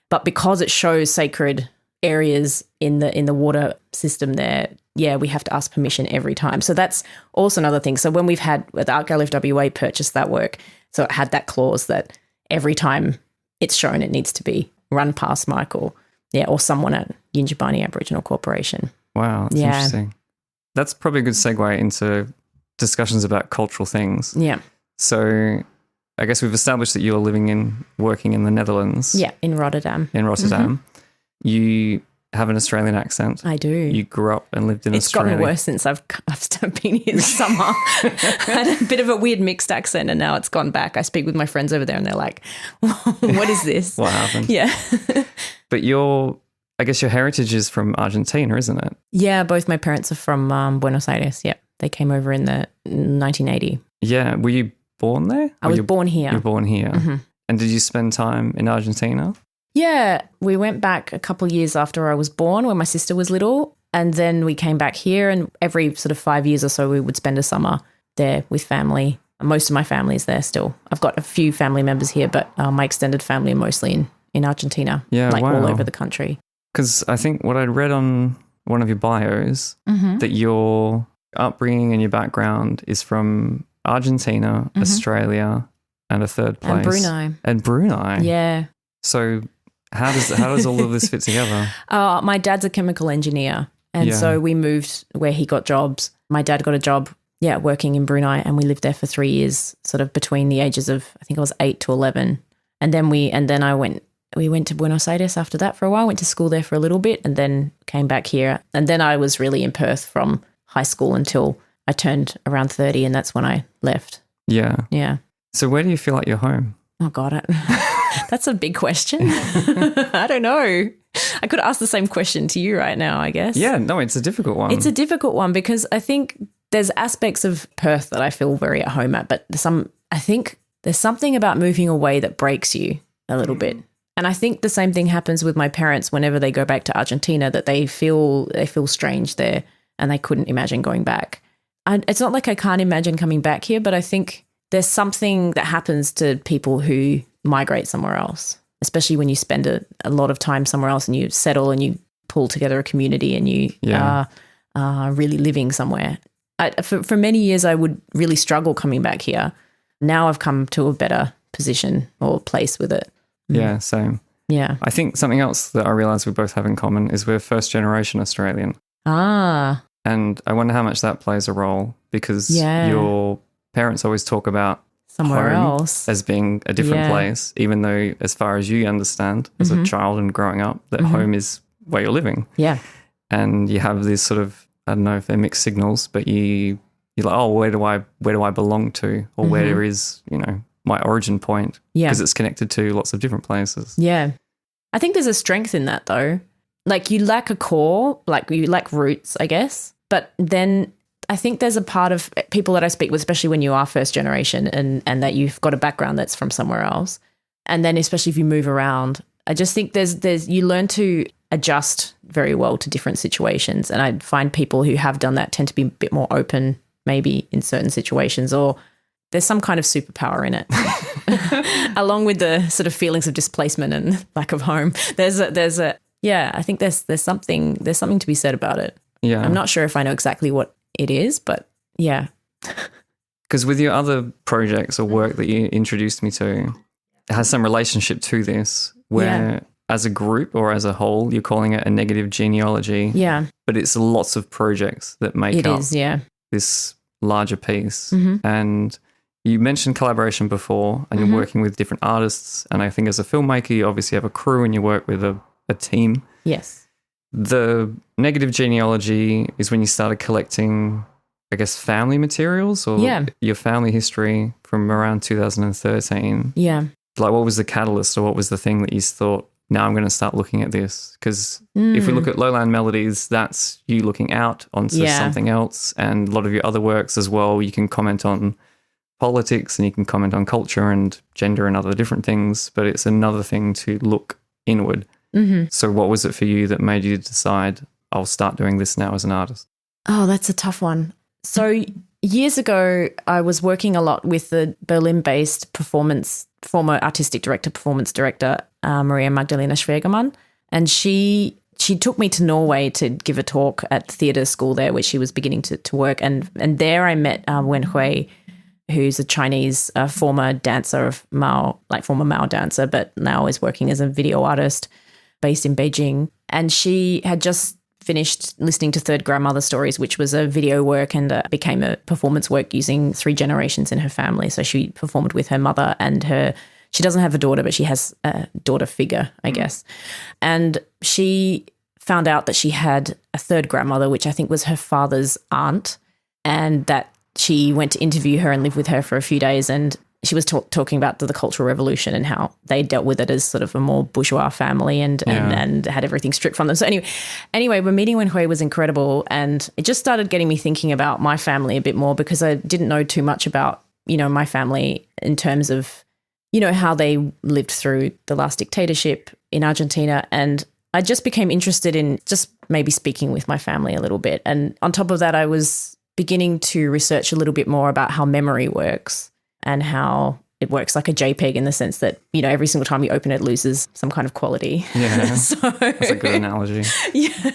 Speaker 1: But because it shows sacred areas in the water system there, we have to ask permission every time. So that's also another thing. So when the Art Gallery of WA purchased that work, so it had that clause that every time it's shown, it needs to be run past Michael, or someone at Yindjibarndi Aboriginal Corporation.
Speaker 2: Wow, that's interesting. That's probably a good segue into discussions about cultural things.
Speaker 1: Yeah.
Speaker 2: So I guess we've established that you're working in the Netherlands.
Speaker 1: Yeah, in Rotterdam.
Speaker 2: Mm-hmm. You have an Australian accent.
Speaker 1: I do.
Speaker 2: You grew up and lived in Australia.
Speaker 1: It's gotten worse since I've been here this summer. I had a bit of a weird mixed accent and now it's gone back. I speak with my friends over there and they're like, what is this?
Speaker 2: What happened?
Speaker 1: Yeah.
Speaker 2: But I guess your heritage is from Argentina, isn't it?
Speaker 1: Yeah, both my parents are from Buenos Aires. Yeah, they came over in the 1980.
Speaker 2: Yeah. Were you born there?
Speaker 1: I was born here.
Speaker 2: You were born here.
Speaker 1: Mm-hmm.
Speaker 2: And did you spend time in Argentina?
Speaker 1: Yeah, we went back a couple of years after I was born when my sister was little, and then we came back here, and every sort of 5 years or so we would spend a summer there with family. Most of my family is there still. I've got a few family members here, but my extended family are mostly in Argentina, all over the country.
Speaker 2: Because I think what I'd read on one of your bios, that your upbringing and your background is from Argentina, Australia, and a third place. And Brunei.
Speaker 1: Yeah.
Speaker 2: So how does all of this fit together?
Speaker 1: My dad's a chemical engineer, and so we moved where he got jobs. My dad got a job, working in Brunei, and we lived there for 3 years, sort of between the ages of, I think I was 8 to 11. And then we went to Buenos Aires after that for a while, went to school there for a little bit, and then came back here. And then I was really in Perth from high school until I turned around 30, and that's when I left.
Speaker 2: Yeah.
Speaker 1: Yeah.
Speaker 2: So where do you feel like you're home?
Speaker 1: Oh, God. That's a big question. I don't know. I could ask the same question to you right now, I guess.
Speaker 2: Yeah, no, it's a difficult one.
Speaker 1: It's a difficult one because I think there's aspects of Perth that I feel very at home at, but I think there's something about moving away that breaks you a little bit. And I think the same thing happens with my parents whenever they go back to Argentina, that they feel strange there and they couldn't imagine going back. It's not like I can't imagine coming back here, but I think there's something that happens to people who migrate somewhere else, especially when you spend a lot of time somewhere else and you settle and you pull together a community and you are really living somewhere. For many years, I would really struggle coming back here. Now I've come to a better position or place with it.
Speaker 2: Yeah, same.
Speaker 1: Yeah.
Speaker 2: I think something else that I realise we both have in common is we're first generation Australian.
Speaker 1: Ah.
Speaker 2: And I wonder how much that plays a role because your parents always talk about
Speaker 1: somewhere
Speaker 2: home
Speaker 1: else
Speaker 2: as being a different place, even though as far as you understand as a child and growing up, that home is where you're living.
Speaker 1: Yeah.
Speaker 2: And you have this sort of, I don't know if they're mixed signals, but you're like, oh, where do I belong to? Or where is, my origin point? Because it's connected to lots of different places.
Speaker 1: Yeah. I think there's a strength in that though. Like you lack a core, like you lack roots, I guess. But then I think there's a part of people that I speak with, especially when you are first generation and that you've got a background that's from somewhere else. And then especially if you move around, I just think there's you learn to adjust very well to different situations. And I find people who have done that tend to be a bit more open maybe in certain situations, or there's some kind of superpower in it. Along with the sort of feelings of displacement and lack of home. I think there's something to be said about it.
Speaker 2: Yeah.
Speaker 1: I'm not sure if I know exactly what it is, but yeah.
Speaker 2: Because with your other projects or work that you introduced me to, it has some relationship to this where as a group or as a whole, you're calling it a negative genealogy.
Speaker 1: Yeah.
Speaker 2: But it's lots of projects that make up this larger piece. And you mentioned collaboration before and you're working with different artists. And I think as a filmmaker, you obviously have a crew and you work with a team.
Speaker 1: Yes.
Speaker 2: The negative genealogy is when you started collecting, I guess, family materials or your family history from around 2013.
Speaker 1: Yeah.
Speaker 2: Like what was the catalyst or what was the thing that you thought, now I'm going to start looking at this? Because if we look at Lowland Melodies, that's you looking out onto something else, and a lot of your other works as well, you can comment on politics and you can comment on culture and gender and other different things, but it's another thing to look inward. So what was it for you that made you decide, I'll start doing this now as an artist?
Speaker 1: Oh, that's a tough one. So years ago, I was working a lot with the Berlin-based former artistic director, performance director, Maria Magdalena Schwegermann, and she took me to Norway to give a talk at theatre school there, where she was beginning to work, and there I met Wen Hui, who's a Chinese former dancer of Mao, like former Mao dancer, but now is working as a video artist based in Beijing. And she had just finished listening to Third Grandmother Stories, which was a video work and became a performance work using 3 generations in her family. So she performed with her mother and she doesn't have a daughter, but she has a daughter figure, I guess. And she found out that she had a third grandmother, which I think was her father's aunt, and that she went to interview her and live with her for a few days. And she was talking about the Cultural Revolution and how they dealt with it as sort of a more bourgeois family and had everything stripped from them. So anyway, the meeting Wen Hui was incredible, and it just started getting me thinking about my family a bit more, because I didn't know too much about, my family in terms of, how they lived through the last dictatorship in Argentina. And I just became interested in just maybe speaking with my family a little bit. And on top of that, I was beginning to research a little bit more about how memory works and how it works like a JPEG, in the sense that, every single time you open it, it loses some kind of quality.
Speaker 2: Yeah, that's a good analogy.
Speaker 1: Yeah.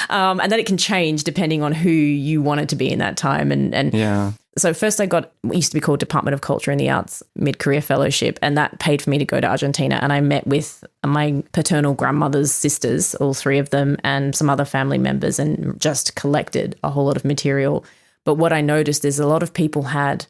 Speaker 1: And that it can change depending on who you wanted to be in that time. And
Speaker 2: yeah.
Speaker 1: So first I got what used to be called Department of Culture and the Arts mid-career fellowship, and that paid for me to go to Argentina. And I met with my paternal grandmother's sisters, all 3 of them, and some other family members, and just collected a whole lot of material. But what I noticed is a lot of people had,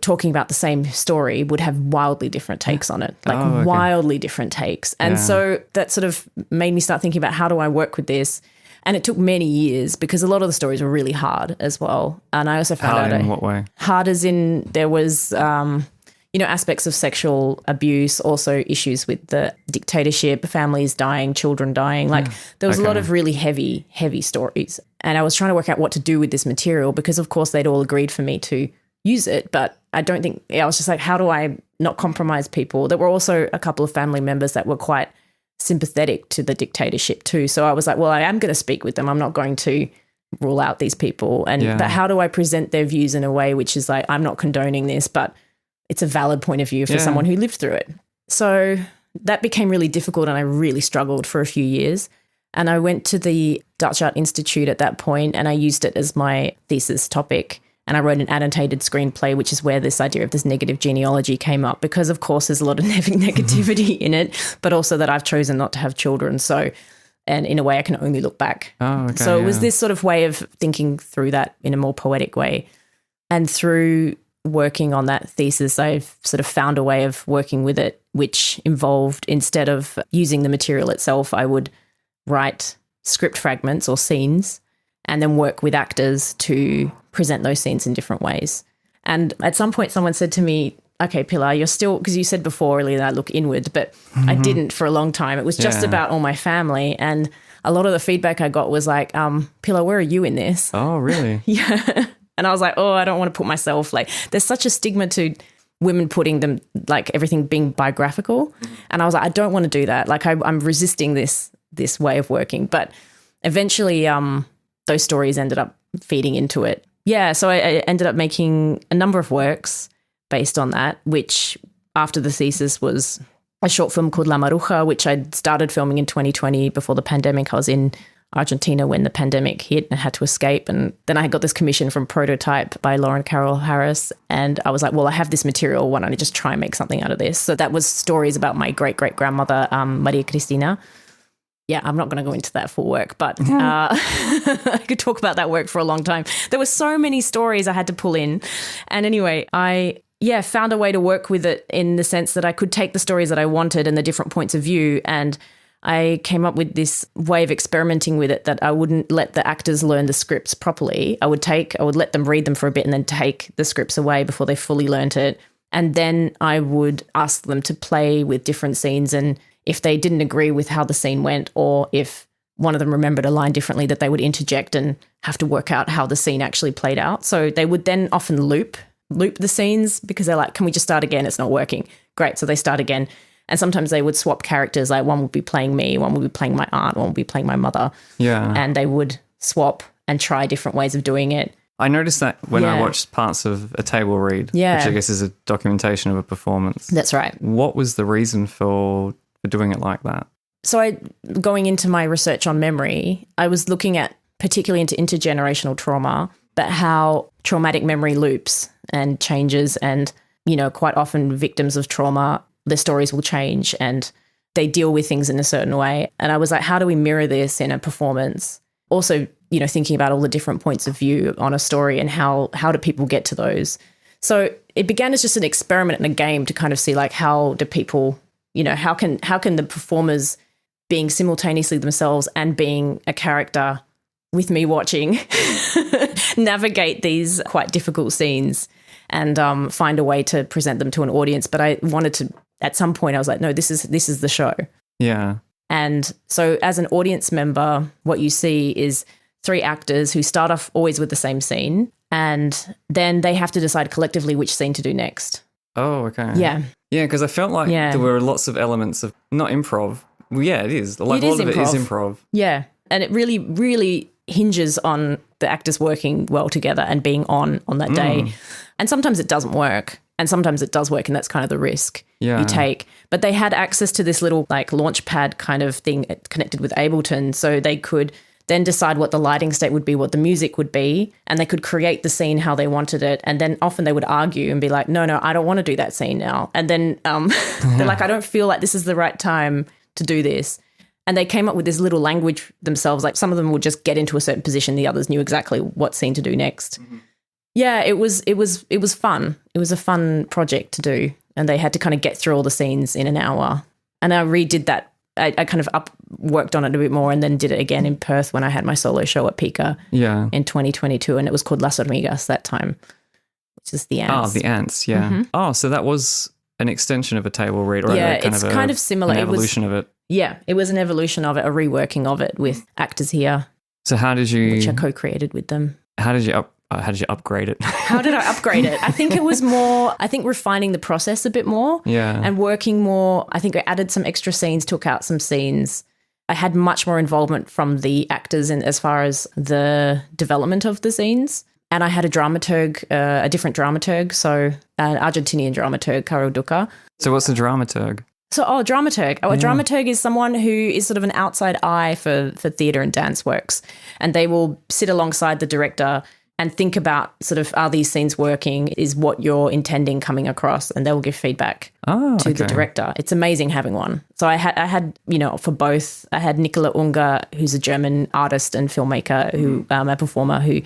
Speaker 1: talking about the same story, would have wildly different takes on it, wildly different takes. And so that sort of made me start thinking about, how do I work with this? And it took many years, because a lot of the stories were really hard as well. And I also found out...
Speaker 2: Hard in what way?
Speaker 1: Hard as in there was, aspects of sexual abuse, also issues with the dictatorship, families dying, children dying. Like there was a lot of really heavy, heavy stories. And I was trying to work out what to do with this material, because of course they'd all agreed for me to use it. But I don't think... I was just like, how do I not compromise people? There were also a couple of family members that were quite sympathetic to the dictatorship too. So I was like, well, I am going to speak with them. I'm not going to rule out these people. But how do I present their views in a way which is like, I'm not condoning this, but it's a valid point of view for someone who lived through it. So that became really difficult, and I really struggled for a few years. And I went to the Dutch Art Institute at that point, and I used it as my thesis topic. And I wrote an annotated screenplay, which is where this idea of this negative genealogy came up, because, of course, there's a lot of negativity in it, but also that I've chosen not to have children. So, and in a way, I can only look back.
Speaker 2: Oh, okay,
Speaker 1: so it was this sort of way of thinking through that in a more poetic way. And through working on that thesis, I've sort of found a way of working with it, which involved, instead of using the material itself, I would write script fragments or scenes and then work with actors to present those scenes in different ways. And at some point someone said to me, okay, Pilar, you're still, because you said before earlier that I look inward, but I didn't for a long time. It was just about all my family. And a lot of the feedback I got was like, Pilar, where are you in this?
Speaker 2: Oh, really?
Speaker 1: Yeah. And I was like, oh, I don't want to put myself, like, there's such a stigma to women putting them, like, everything being biographical. And I was like, I don't want to do that. Like, I'm resisting this way of working. But eventually those stories ended up feeding into it. Yeah, so I ended up making a number of works based on that, which after the thesis was a short film called La Maruja, which I'd started filming in 2020 before the pandemic. I was in Argentina when the pandemic hit and had to escape. And then I got this commission from Prototype by Lauren Carroll Harris. And I was like, well, I have this material. Why don't I just try and make something out of this? So that was stories about my great-great-grandmother, Maria Cristina. Yeah, I'm not going to go into that full work, but I could talk about that work for a long time. There were so many stories I had to pull in. And anyway, I found a way to work with it in the sense that I could take the stories that I wanted and the different points of view, and I came up with this way of experimenting with it that I wouldn't let the actors learn the scripts properly. I would let them read them for a bit and then take the scripts away before they fully learnt it. And then I would ask them to play with different scenes and if they didn't agree with how the scene went, or if one of them remembered a line differently, that they would interject and have to work out how the scene actually played out. So they would then often loop the scenes because they're like, can we just start again? It's not working. Great. So they start again. And sometimes they would swap characters. Like one would be playing me, one would be playing my aunt, one would be playing my mother.
Speaker 2: Yeah.
Speaker 1: And they would swap and try different ways of doing it.
Speaker 2: I noticed that when I watched parts of a table read, which I guess is a documentation of a performance.
Speaker 1: That's right.
Speaker 2: What was the reason for doing it like that?
Speaker 1: So going into my research on memory, I was looking at particularly into intergenerational trauma, but how traumatic memory loops and changes, and, you know, quite often victims of trauma, their stories will change and they deal with things in a certain way. And I was like, how do we mirror this in a performance? Also, you know, thinking about all the different points of view on a story and how do people get to those. So it began as just an experiment and a game to kind of see, like, how do people, you know, how can the performers being simultaneously themselves and being a character with me watching navigate these quite difficult scenes and find a way to present them to an audience. But I wanted to, at some point I was like, no, this is the show.
Speaker 2: Yeah.
Speaker 1: And so as an audience member, what you see is 3 actors who start off always with the same scene, and then they have to decide collectively which scene to do next.
Speaker 2: Oh, okay.
Speaker 1: Yeah.
Speaker 2: Yeah, because I felt like there were lots of elements of, not improv. Well, yeah, it is. Like, all of it is improv.
Speaker 1: Yeah. And it really, really hinges on the actors working well together and being on that day. And sometimes it doesn't work, and sometimes it does work, and that's kind of the risk you take. But they had access to this little, like, launch pad kind of thing connected with Ableton, so they could then decide what the lighting state would be, what the music would be, and they could create the scene how they wanted it. And then often they would argue and be like, no, I don't want to do that scene now. And then they're like, I don't feel like this is the right time to do this. And they came up with this little language themselves. Like, some of them would just get into a certain position, the others knew exactly what scene to do next. Mm-hmm. Yeah, it was fun. It was a fun project to do, and they had to kind of get through all the scenes in an hour. And I redid that. I kind of worked on it a bit more, and then did it again in Perth when I had my solo show at Pika in 2022, and it was called Las Hormigas that time, which is the ants.
Speaker 2: Oh, the ants, yeah. Mm-hmm. Oh, so that was an extension of a table read, or
Speaker 1: it's kind of similar.
Speaker 2: An evolution of it.
Speaker 1: Yeah, it was an evolution of it, a reworking of it with actors here.
Speaker 2: So how did you...
Speaker 1: Which I co-created with them.
Speaker 2: How did you upgrade it?
Speaker 1: How did I upgrade it? I think it was more, refining the process a bit more.
Speaker 2: Yeah.
Speaker 1: And working more. I think I added some extra scenes, took out some scenes. I had much more involvement from the actors in as far as the development of the scenes. And I had a dramaturg, a different dramaturg, so an Argentinian dramaturg, Caro Duca.
Speaker 2: So what's a dramaturg?
Speaker 1: Dramaturg. A dramaturg is someone who is sort of an outside eye for theatre and dance works. And they will sit alongside the director and think about sort of, are these scenes working? Is what you're intending coming across? And they will give feedback to the director. It's amazing having one. So I had, you know, for both, I had Nicola Unger, who's a German artist and filmmaker, who a performer who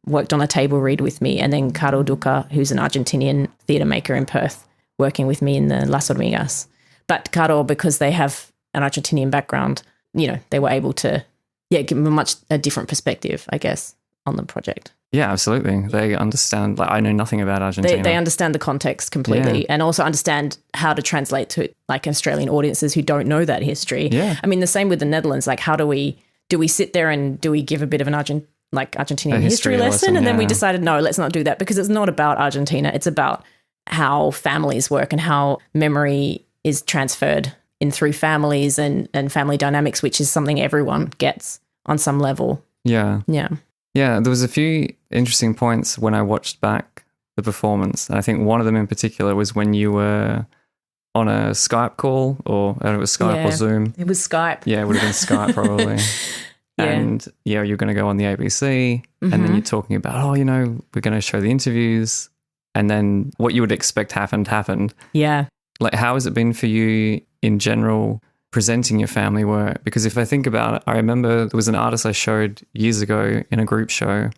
Speaker 1: worked on a table read with me, and then Caro Duca, who's an Argentinian theatre maker in Perth, working with me in the Las Hormigas. But Caro, because they have an Argentinian background, you know, they were able to, give them a different perspective, I guess, on the project. Yeah,
Speaker 2: absolutely. They understand, like, I know nothing about Argentina.
Speaker 1: They understand the context completely, and also understand how to translate to, like, Australian audiences who don't know that history.
Speaker 2: Yeah.
Speaker 1: I mean, the same with the Netherlands. Like, how do we sit there and do we give a bit of an Argentinian history lesson? And then we decided, no, let's not do that, because it's not about Argentina. It's about how families work and how memory is transferred in through families and family dynamics, which is something everyone gets on some level.
Speaker 2: Yeah.
Speaker 1: Yeah.
Speaker 2: Yeah, there was a few interesting points when I watched back the performance. And I think one of them in particular was when you were on a Skype call, or I don't know, it was Skype or Zoom.
Speaker 1: It was Skype.
Speaker 2: Yeah, it would have been Skype probably. And you're going to go on the ABC, and then you're talking about, we're going to show the interviews, and then what you would expect happened.
Speaker 1: Yeah.
Speaker 2: Like, how has it been for you in general presenting your family work? Because if I think about it, I remember there was an artist I showed years ago in a group show,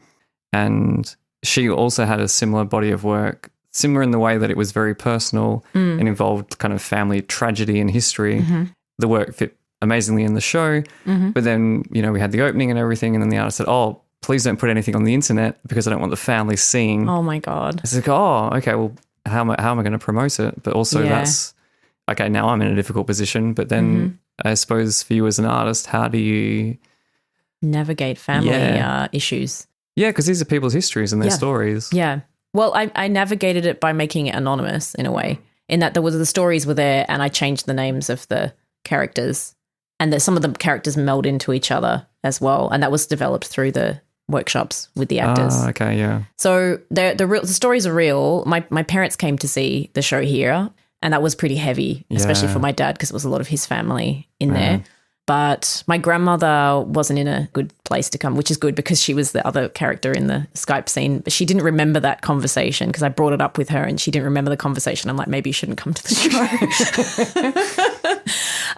Speaker 2: and she also had a similar body of work, similar in the way that it was very personal and involved kind of family tragedy and history. Mm-hmm. The work fit amazingly in the show, but then, we had the opening and everything, and then the artist said, please don't put anything on the internet because I don't want the family seeing.
Speaker 1: Oh my God.
Speaker 2: It's like, okay, well, how am I going to promote it? But also that's okay, now I'm in a difficult position, but then I suppose for you as an artist, how do you
Speaker 1: navigate family issues?
Speaker 2: Yeah, because these are people's histories and their stories.
Speaker 1: Yeah. Well, I navigated it by making it anonymous in a way, in that the stories were there and I changed the names of the characters, and that some of the characters meld into each other as well, and that was developed through the workshops with the actors.
Speaker 2: Ah, okay, yeah.
Speaker 1: So the stories are real. My parents came to see the show here, and that was pretty heavy, especially for my dad, because it was a lot of his family in there. But my grandmother wasn't in a good place to come, which is good because she was the other character in the Skype scene. But she didn't remember that conversation because I brought it up with her and she didn't remember the conversation. I'm like, maybe you shouldn't come to the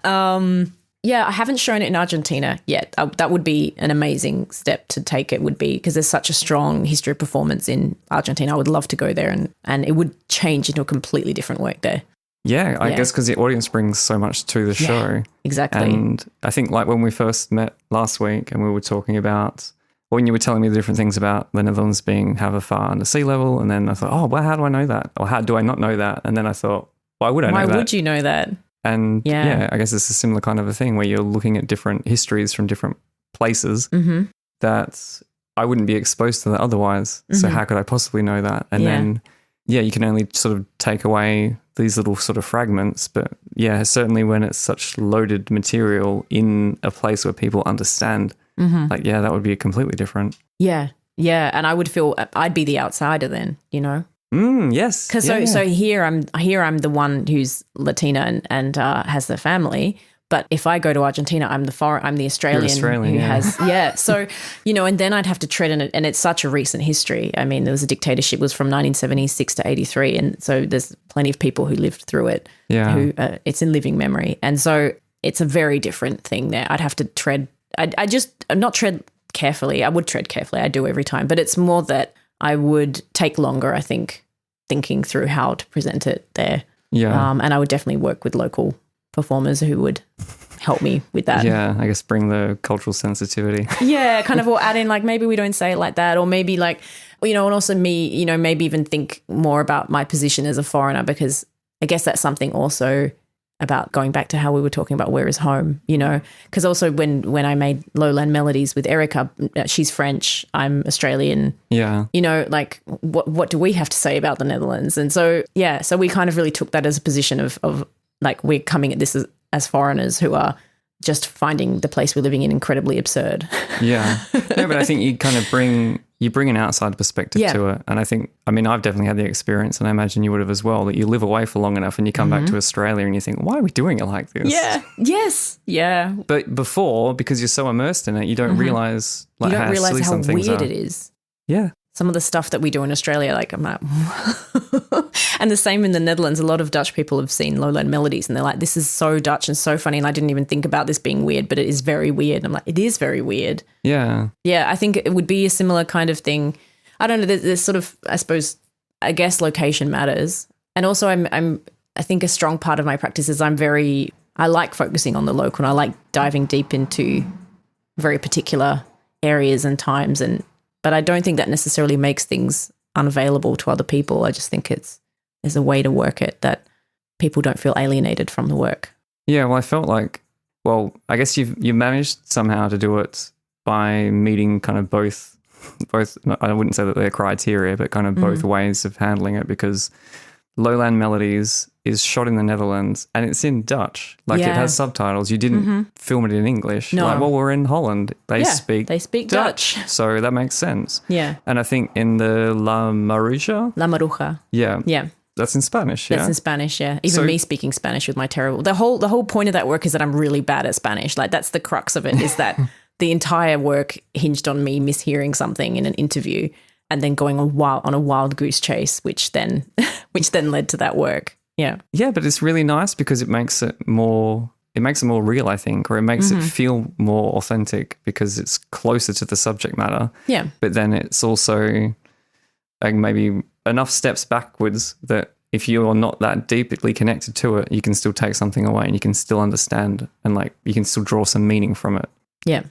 Speaker 1: show. Yeah, I haven't shown it in Argentina yet. That would be an amazing step to take. It would be, because there's such a strong history of performance in Argentina. I would love to go there and it would change into a completely different work there.
Speaker 2: Yeah, I guess because the audience brings so much to the show.
Speaker 1: Exactly.
Speaker 2: And I think like when we first met last week and we were talking about, when you were telling me the different things about the Netherlands have a far under sea level, and then I thought, oh, well, how do I know that? Or how do I not know that? And then I thought, why would I know that?
Speaker 1: Why would you know that?
Speaker 2: And I guess it's a similar kind of a thing where you're looking at different histories from different places that I wouldn't be exposed to that otherwise. So how could I possibly know that? And then, you can only sort of take away these little sort of fragments. But certainly when it's such loaded material in a place where people understand, that would be completely different. Yeah.
Speaker 1: Yeah. And I would feel I'd be the outsider then, you know?
Speaker 2: Yes.
Speaker 1: Because so here I'm the one who's Latina and has the family. But if I go to Argentina, I'm the Australian who has So and then I'd have to tread in it, and it's such a recent history. I mean, there was a dictatorship, was from 1976 to 83, and so there's plenty of people who lived through it. Yeah, who it's in living memory, and so it's a very different thing there. I'd have to tread. I'd not tread carefully. I would tread carefully. I do every time, but it's more that I would take longer, I think, thinking through how to present it there. Yeah. And I would definitely work with local performers who would help me with that.
Speaker 2: Yeah, I guess bring the cultural sensitivity.
Speaker 1: Yeah, kind of, or add in like, maybe we don't say it like that, or maybe like, and also me, maybe even think more about my position as a foreigner, because I guess that's something also about going back to how we were talking about where is home, because also when I made Lowland Melodies with Erica, she's French, I'm Australian. Yeah. Like what do we have to say about the Netherlands? And so, so we kind of really took that as a position of like, we're coming at this as foreigners who are just finding the place we're living in incredibly absurd. Yeah.
Speaker 2: No, but I think you kind of bring an outside perspective to it. And I've definitely had the experience, and I imagine you would have as well, that you live away for long enough and you come back to Australia and you think, why are we doing it like this?
Speaker 1: Yeah. Yes. Yeah.
Speaker 2: But before, because you're so immersed in it, you don't realise how
Speaker 1: weird it is.
Speaker 2: Yeah.
Speaker 1: Some of the stuff that we do in Australia, like I'm like, and the same in the Netherlands. A lot of Dutch people have seen Lowland Melodies and they're like, this is so Dutch and so funny, and I didn't even think about this being weird, but it is very weird. I'm like, it is very weird. Yeah. Yeah, I think it would be a similar kind of thing. I don't know, there's sort of, I guess location matters. And also I think a strong part of my practice is I like focusing on the local, and I like diving deep into very particular areas and times, but I don't think that necessarily makes things unavailable to other people. I just think there's a way to work it that people don't feel alienated from the work.
Speaker 2: Yeah, well, I felt like, I guess you managed somehow to do it by meeting kind of both, I wouldn't say that they're criteria, but kind of both ways of handling it, because Lowland Melodies is shot in the Netherlands and it's in Dutch. Like, it has subtitles. You didn't film it in English.
Speaker 1: No.
Speaker 2: Like, we're in Holland. They speak
Speaker 1: Dutch.
Speaker 2: So that makes sense.
Speaker 1: Yeah.
Speaker 2: And I think in the La Maruja. Yeah.
Speaker 1: Yeah.
Speaker 2: That's in Spanish, yeah?
Speaker 1: That's in Spanish, yeah. Even me speaking Spanish with my terrible... The whole point of that work is that I'm really bad at Spanish. Like, that's the crux of it, is that the entire work hinged on me mishearing something in an interview and then going on a wild goose chase, which then led to that work. Yeah. Yeah,
Speaker 2: but it's really nice because it makes it more real, I think, or it makes it feel more authentic because it's closer to the subject matter.
Speaker 1: Yeah.
Speaker 2: But then it's also like maybe enough steps backwards that if you're not that deeply connected to it, you can still take something away and you can still understand, and like you can still draw some meaning from it.
Speaker 1: Yeah.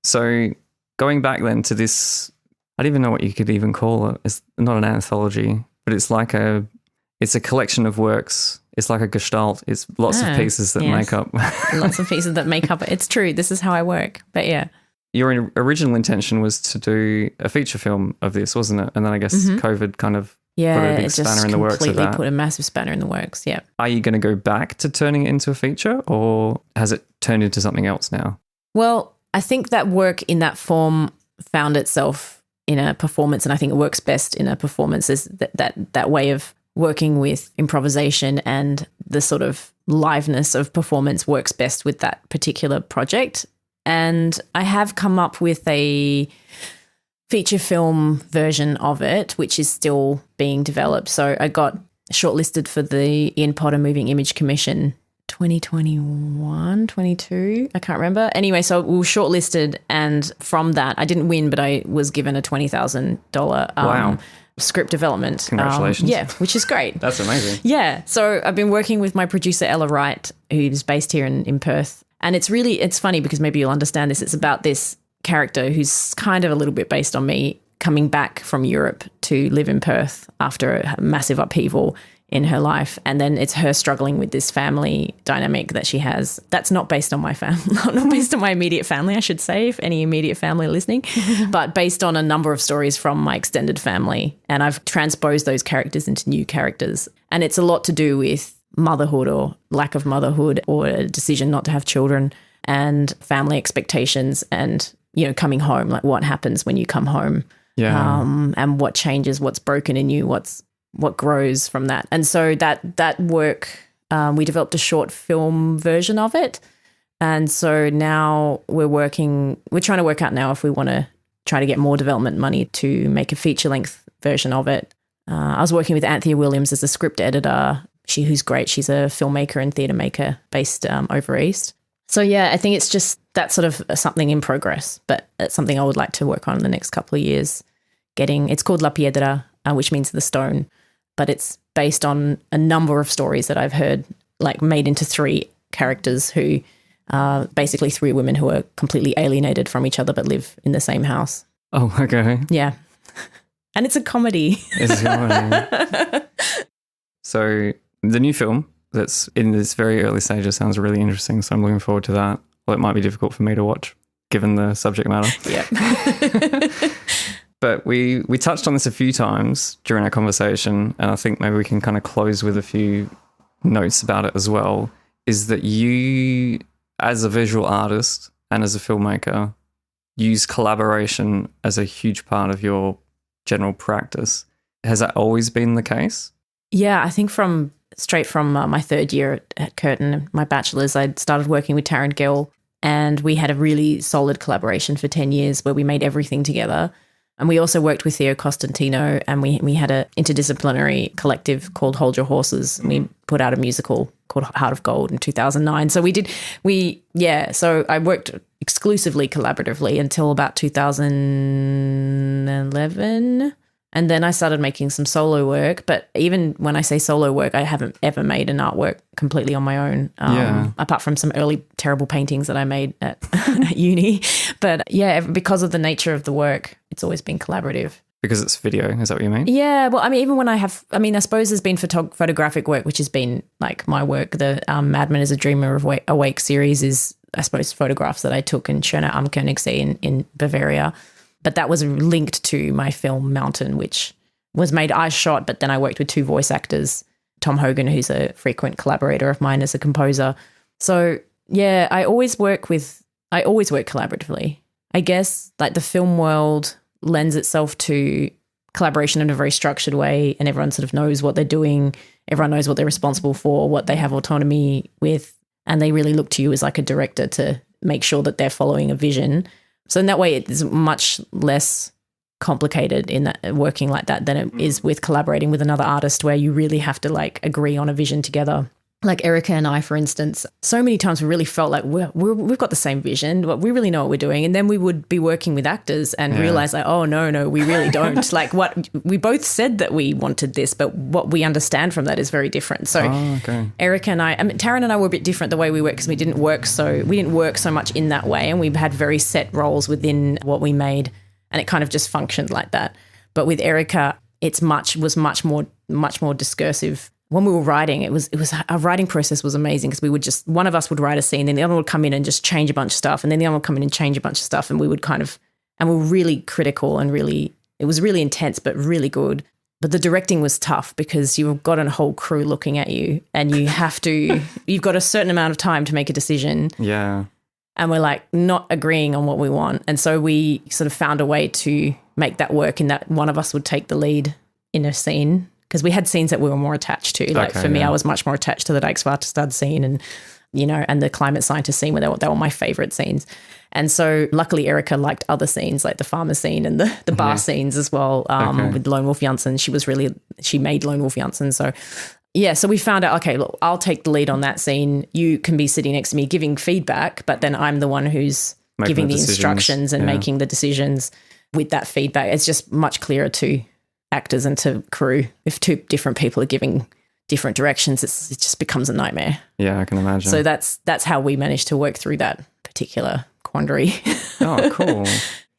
Speaker 2: So going back then to this, I don't even know what you could even call it. It's not an anthology, but it's like it's a collection of works. It's like a gestalt. It's lots of pieces that make up.
Speaker 1: Lots of pieces that make up. It's true. This is how I work. But yeah.
Speaker 2: Your original intention was to do a feature film of this, wasn't it? And then I guess COVID kind of put a big spanner in the works of that.
Speaker 1: Completely put a massive spanner in the works, yeah.
Speaker 2: Are you going to go back to turning it into a feature, or has it turned into something else now?
Speaker 1: Well, I think that work in that form found itself in a performance, and I think it works best in a performance, is that way of working with improvisation and the sort of liveness of performance works best with that particular project. And I have come up with a feature film version of it, which is still being developed. So I got shortlisted for the Ian Potter Moving Image Commission 2021, 22, I can't remember. Anyway, so we were shortlisted, and from that, I didn't win, but I was given a $20,000 script development.
Speaker 2: Congratulations.
Speaker 1: Yeah, which is great.
Speaker 2: That's amazing.
Speaker 1: Yeah, so I've been working with my producer, Ella Wright, who's based here in Perth. And it's funny because maybe you'll understand this. It's about this character who's kind of a little bit based on me coming back from Europe to live in Perth after a massive upheaval in her life. And then it's her struggling with this family dynamic that she has. That's not based on my family, not based on my immediate family, I should say, if any immediate family are listening, but based on a number of stories from my extended family. And I've transposed those characters into new characters. And it's a lot to do with motherhood or lack of motherhood, or a decision not to have children, and family expectations, and, you know, coming home, like what happens when you come home, and what changes, what's broken in you, what grows from that. And so that work, we developed a short film version of it. And so now we're trying to work out now if we want to try to get more development money to make a feature length version of it. I was working with Anthea Williams as a script editor. Who's great. She's a filmmaker and theatre maker based over east. So yeah, I think it's just that sort of something in progress, but it's something I would like to work on in the next couple of years. It's called La Piedra, which means the stone, but it's based on a number of stories that I've heard, like made into three characters who are basically three women who are completely alienated from each other but live in the same house.
Speaker 2: Oh, okay.
Speaker 1: Yeah. And it's a comedy.
Speaker 2: It's a comedy. So the new film that's in this very early stages sounds really interesting, so I'm looking forward to that. Well, it might be difficult for me to watch given the subject matter.
Speaker 1: Yeah.
Speaker 2: But we touched on this a few times during our conversation, and I think maybe we can kind of close with a few notes about it as well, is that you, as a visual artist and as a filmmaker, use collaboration as a huge part of your general practice. Has that always been the case?
Speaker 1: Yeah, I think straight from my third year at Curtin, my bachelor's, I started working with Taryn Gill, and we had a really solid collaboration for 10 years where we made everything together. And we also worked with Theo Costantino, and we had an interdisciplinary collective called Hold Your Horses. And we put out a musical called Heart of Gold in 2009. So so I worked exclusively collaboratively until about 2011. And then I started making some solo work. But even when I say solo work, I haven't ever made an artwork completely on my own, apart from some early terrible paintings that I made at uni. But yeah, because of the nature of the work, it's always been collaborative.
Speaker 2: Because it's video, is that what you mean?
Speaker 1: Yeah, well, I mean, even when I suppose there's been photographic work, which has been like my work. The Madman is a Dreamer Awake series is, I suppose, photographs that I took in Schöner am Königssee in Bavaria. But that was linked to my film Mountain, which I shot, but then I worked with two voice actors, Tom Hogan, who's a frequent collaborator of mine as a composer. So yeah, I always work collaboratively. I guess like the film world lends itself to collaboration in a very structured way, and everyone sort of knows what they're doing. Everyone knows what they're responsible for, what they have autonomy with, and they really look to you as like a director to make sure that they're following a vision. So in that way, it's much less complicated in that, working like that, than it is with collaborating with another artist, where you really have to like agree on a vision together. Like Erica and I, for instance, so many times we really felt like we've got the same vision, but we really know what we're doing. And then we would be working with actors and realize like, oh, no, we really don't. Like what we both said that we wanted this, but what we understand from that is very different. So Erica and Taryn and I were a bit different the way we work, because we didn't work so much in that way. And we had very set roles within what we made, and it kind of just functioned like that. But with Erica, was much more discursive. when we were writing, our writing process was amazing because we would just, one of us would write a scene, then the other would come in and just change a bunch of stuff, and then the other would come in and change a bunch of stuff, and we would and we were really critical and it was really intense but really good. But the directing was tough because you've got a whole crew looking at you, and you've got a certain amount of time to make a decision.
Speaker 2: Yeah.
Speaker 1: And we're like not agreeing on what we want. And so we sort of found a way to make that work, in that one of us would take the lead in a scene, because we had scenes that we were more attached to. Like for me, I was much more attached to the Dyke Guard scene and, and the climate scientist scene, where they were my favorite scenes. And so luckily Erica liked other scenes, like the farmer scene and the bar scenes as well, with Lone Wolf Janssen. She made Lone Wolf Janssen. So yeah, so we found out, okay, look, I'll take the lead on that scene. You can be sitting next to me giving feedback, but then I'm the one who's giving the instructions and making the decisions with that feedback. It's just much clearer to actors and to crew. If two different people are giving different directions, it just becomes a nightmare.
Speaker 2: Yeah, I can imagine.
Speaker 1: So that's how we managed to work through that particular quandary.
Speaker 2: Oh, cool.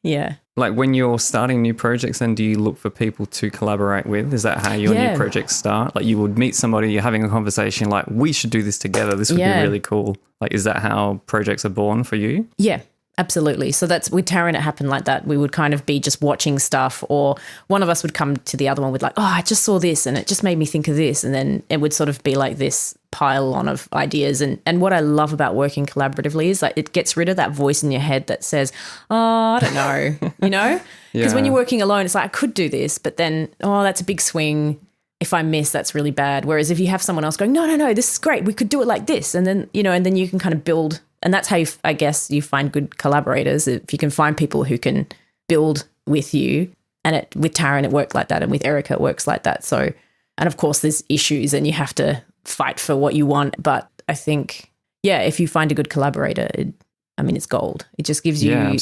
Speaker 1: Yeah.
Speaker 2: Like when you're starting new projects, then do you look for people to collaborate with? Is that how your new projects start? Like you would meet somebody, you're having a conversation like, we should do this together. This would be really cool. Like, is that how projects are born for you?
Speaker 1: Yeah. Absolutely. So that's with Taryn, it happened like that. We would kind of be just watching stuff, or one of us would come to the other one with like, oh, I just saw this and it just made me think of this. And then it would sort of be like this pile on of ideas. And what I love about working collaboratively is like it gets rid of that voice in your head that says, oh, I don't know, Because when you're working alone, it's like, I could do this, but then, oh, that's a big swing. If I miss, that's really bad. Whereas if you have someone else going, no, this is great, we could do it like this. And then, and then you can kind of build. And that's how I guess you find good collaborators. If you can find people who can build with you, and with Taryn it worked like that, and with Erica it works like that. So, and of course there's issues and you have to fight for what you want. But I think, if you find a good collaborator, it's gold. It just gives you, and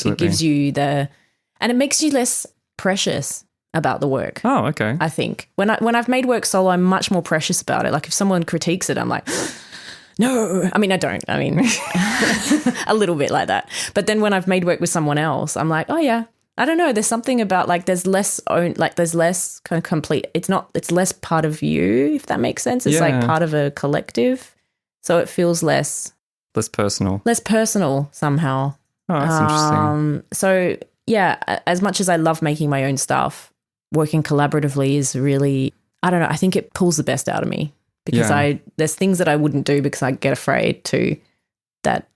Speaker 1: it makes you less precious about the work.
Speaker 2: Oh, okay.
Speaker 1: I think when I've made work solo, I'm much more precious about it. Like if someone critiques it, I'm like, no, I don't. A little bit like that. But then when I've made work with someone else, I'm like, oh yeah, I don't know. There's something about like there's less kind of complete. It's less part of you, if that makes sense. It's like part of a collective. So it feels less
Speaker 2: personal.
Speaker 1: Less personal somehow.
Speaker 2: Oh, that's interesting.
Speaker 1: So yeah, as much as I love making my own stuff, working collaboratively is really, I don't know, I think it pulls the best out of me. Because there's things that I wouldn't do because I get afraid that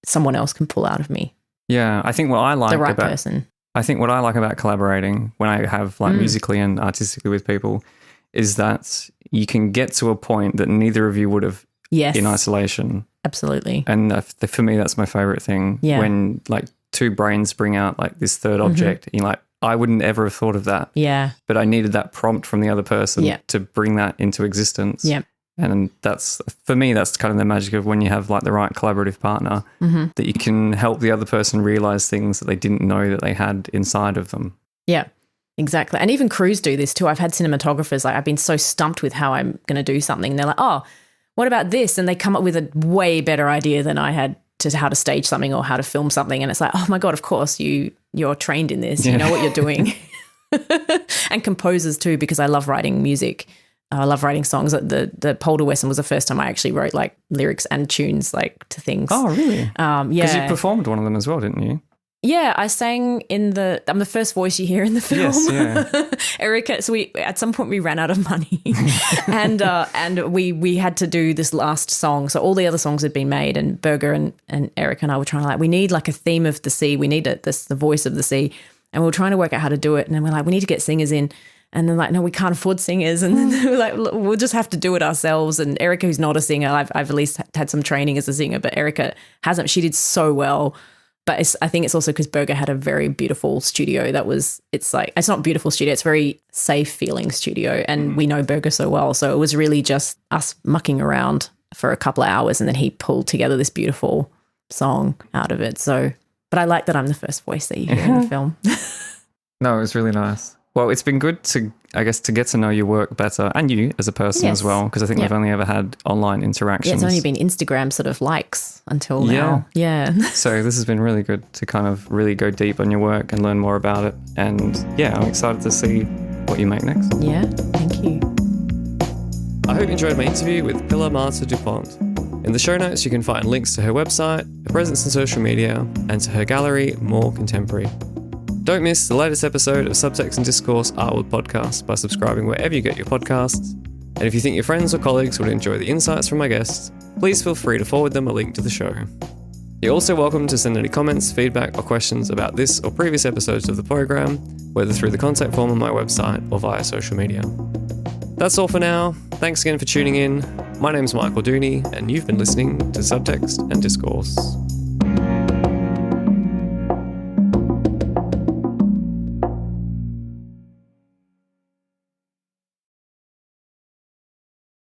Speaker 1: someone else can pull out of me.
Speaker 2: Yeah, I think what I like
Speaker 1: about person.
Speaker 2: I think what I like about collaborating when I have like musically and artistically with people is that you can get to a point that neither of you would have in isolation.
Speaker 1: Absolutely.
Speaker 2: And for me, that's my favorite thing. Yeah. When like two brains bring out like this third object, and you're like, I wouldn't ever have thought of that. Yeah. But I needed that prompt from the other person to bring that into existence. Yeah. And that's, for me, that's kind of the magic of when you have like the right collaborative partner, that you can help the other person realize things that they didn't know that they had inside of them. Yeah, exactly. And even crews do this too. I've had cinematographers, like I've been so stumped with how I'm going to do something. They're like, oh, what about this? And they come up with a way better idea than I had to how to stage something or how to film something. And it's like, oh my God, of course you're trained in this. You know what you're doing. And composers too, because I love writing music. I love writing songs. The Poldar Western was the first time I actually wrote like lyrics and tunes like to things. Oh, really? Yeah. Because you performed one of them as well, didn't you? Yeah, I sang I'm the first voice you hear in the film. Yes, yeah. Erica, so at some point we ran out of money and we had to do this last song. So all the other songs had been made, and Berger and Erica and I were trying to we need like a theme of the sea. We need the voice of the sea. And we were trying to work out how to do it. And then we're like, we need to get singers in. And they're like, no, we can't afford singers. And then they were like, we'll just have to do it ourselves. And Erica, who's not a singer, I've at least had some training as a singer, but Erica hasn't. She did so well. But I think it's also because Berger had a very beautiful studio it's not a beautiful studio, it's a very safe feeling studio. And we know Berger so well. So it was really just us mucking around for a couple of hours, and then he pulled together this beautiful song out of it. So, but I like that I'm the first voice that you hear in the film. No, it was really nice. Well, it's been good to get to know your work better, and you as a person as well, because I think we've only ever had online interactions. Yeah, it's only been Instagram sort of likes until now. Yeah. So this has been really good to kind of really go deep on your work and learn more about it. And yeah, I'm excited to see what you make next. Yeah, thank you. I hope you enjoyed my interview with Pilar Mata Dupont. In the show notes, you can find links to her website, her presence on social media, and to her gallery, More Contemporary. Don't miss the latest episode of Subtext and Discourse Art World podcast by subscribing wherever you get your podcasts. And if you think your friends or colleagues would enjoy the insights from my guests, please feel free to forward them a link to the show. You're also welcome to send any comments, feedback, or questions about this or previous episodes of the program, whether through the contact form on my website or via social media. That's all for now. Thanks again for tuning in. My name's Michael Dooney, and you've been listening to Subtext and Discourse.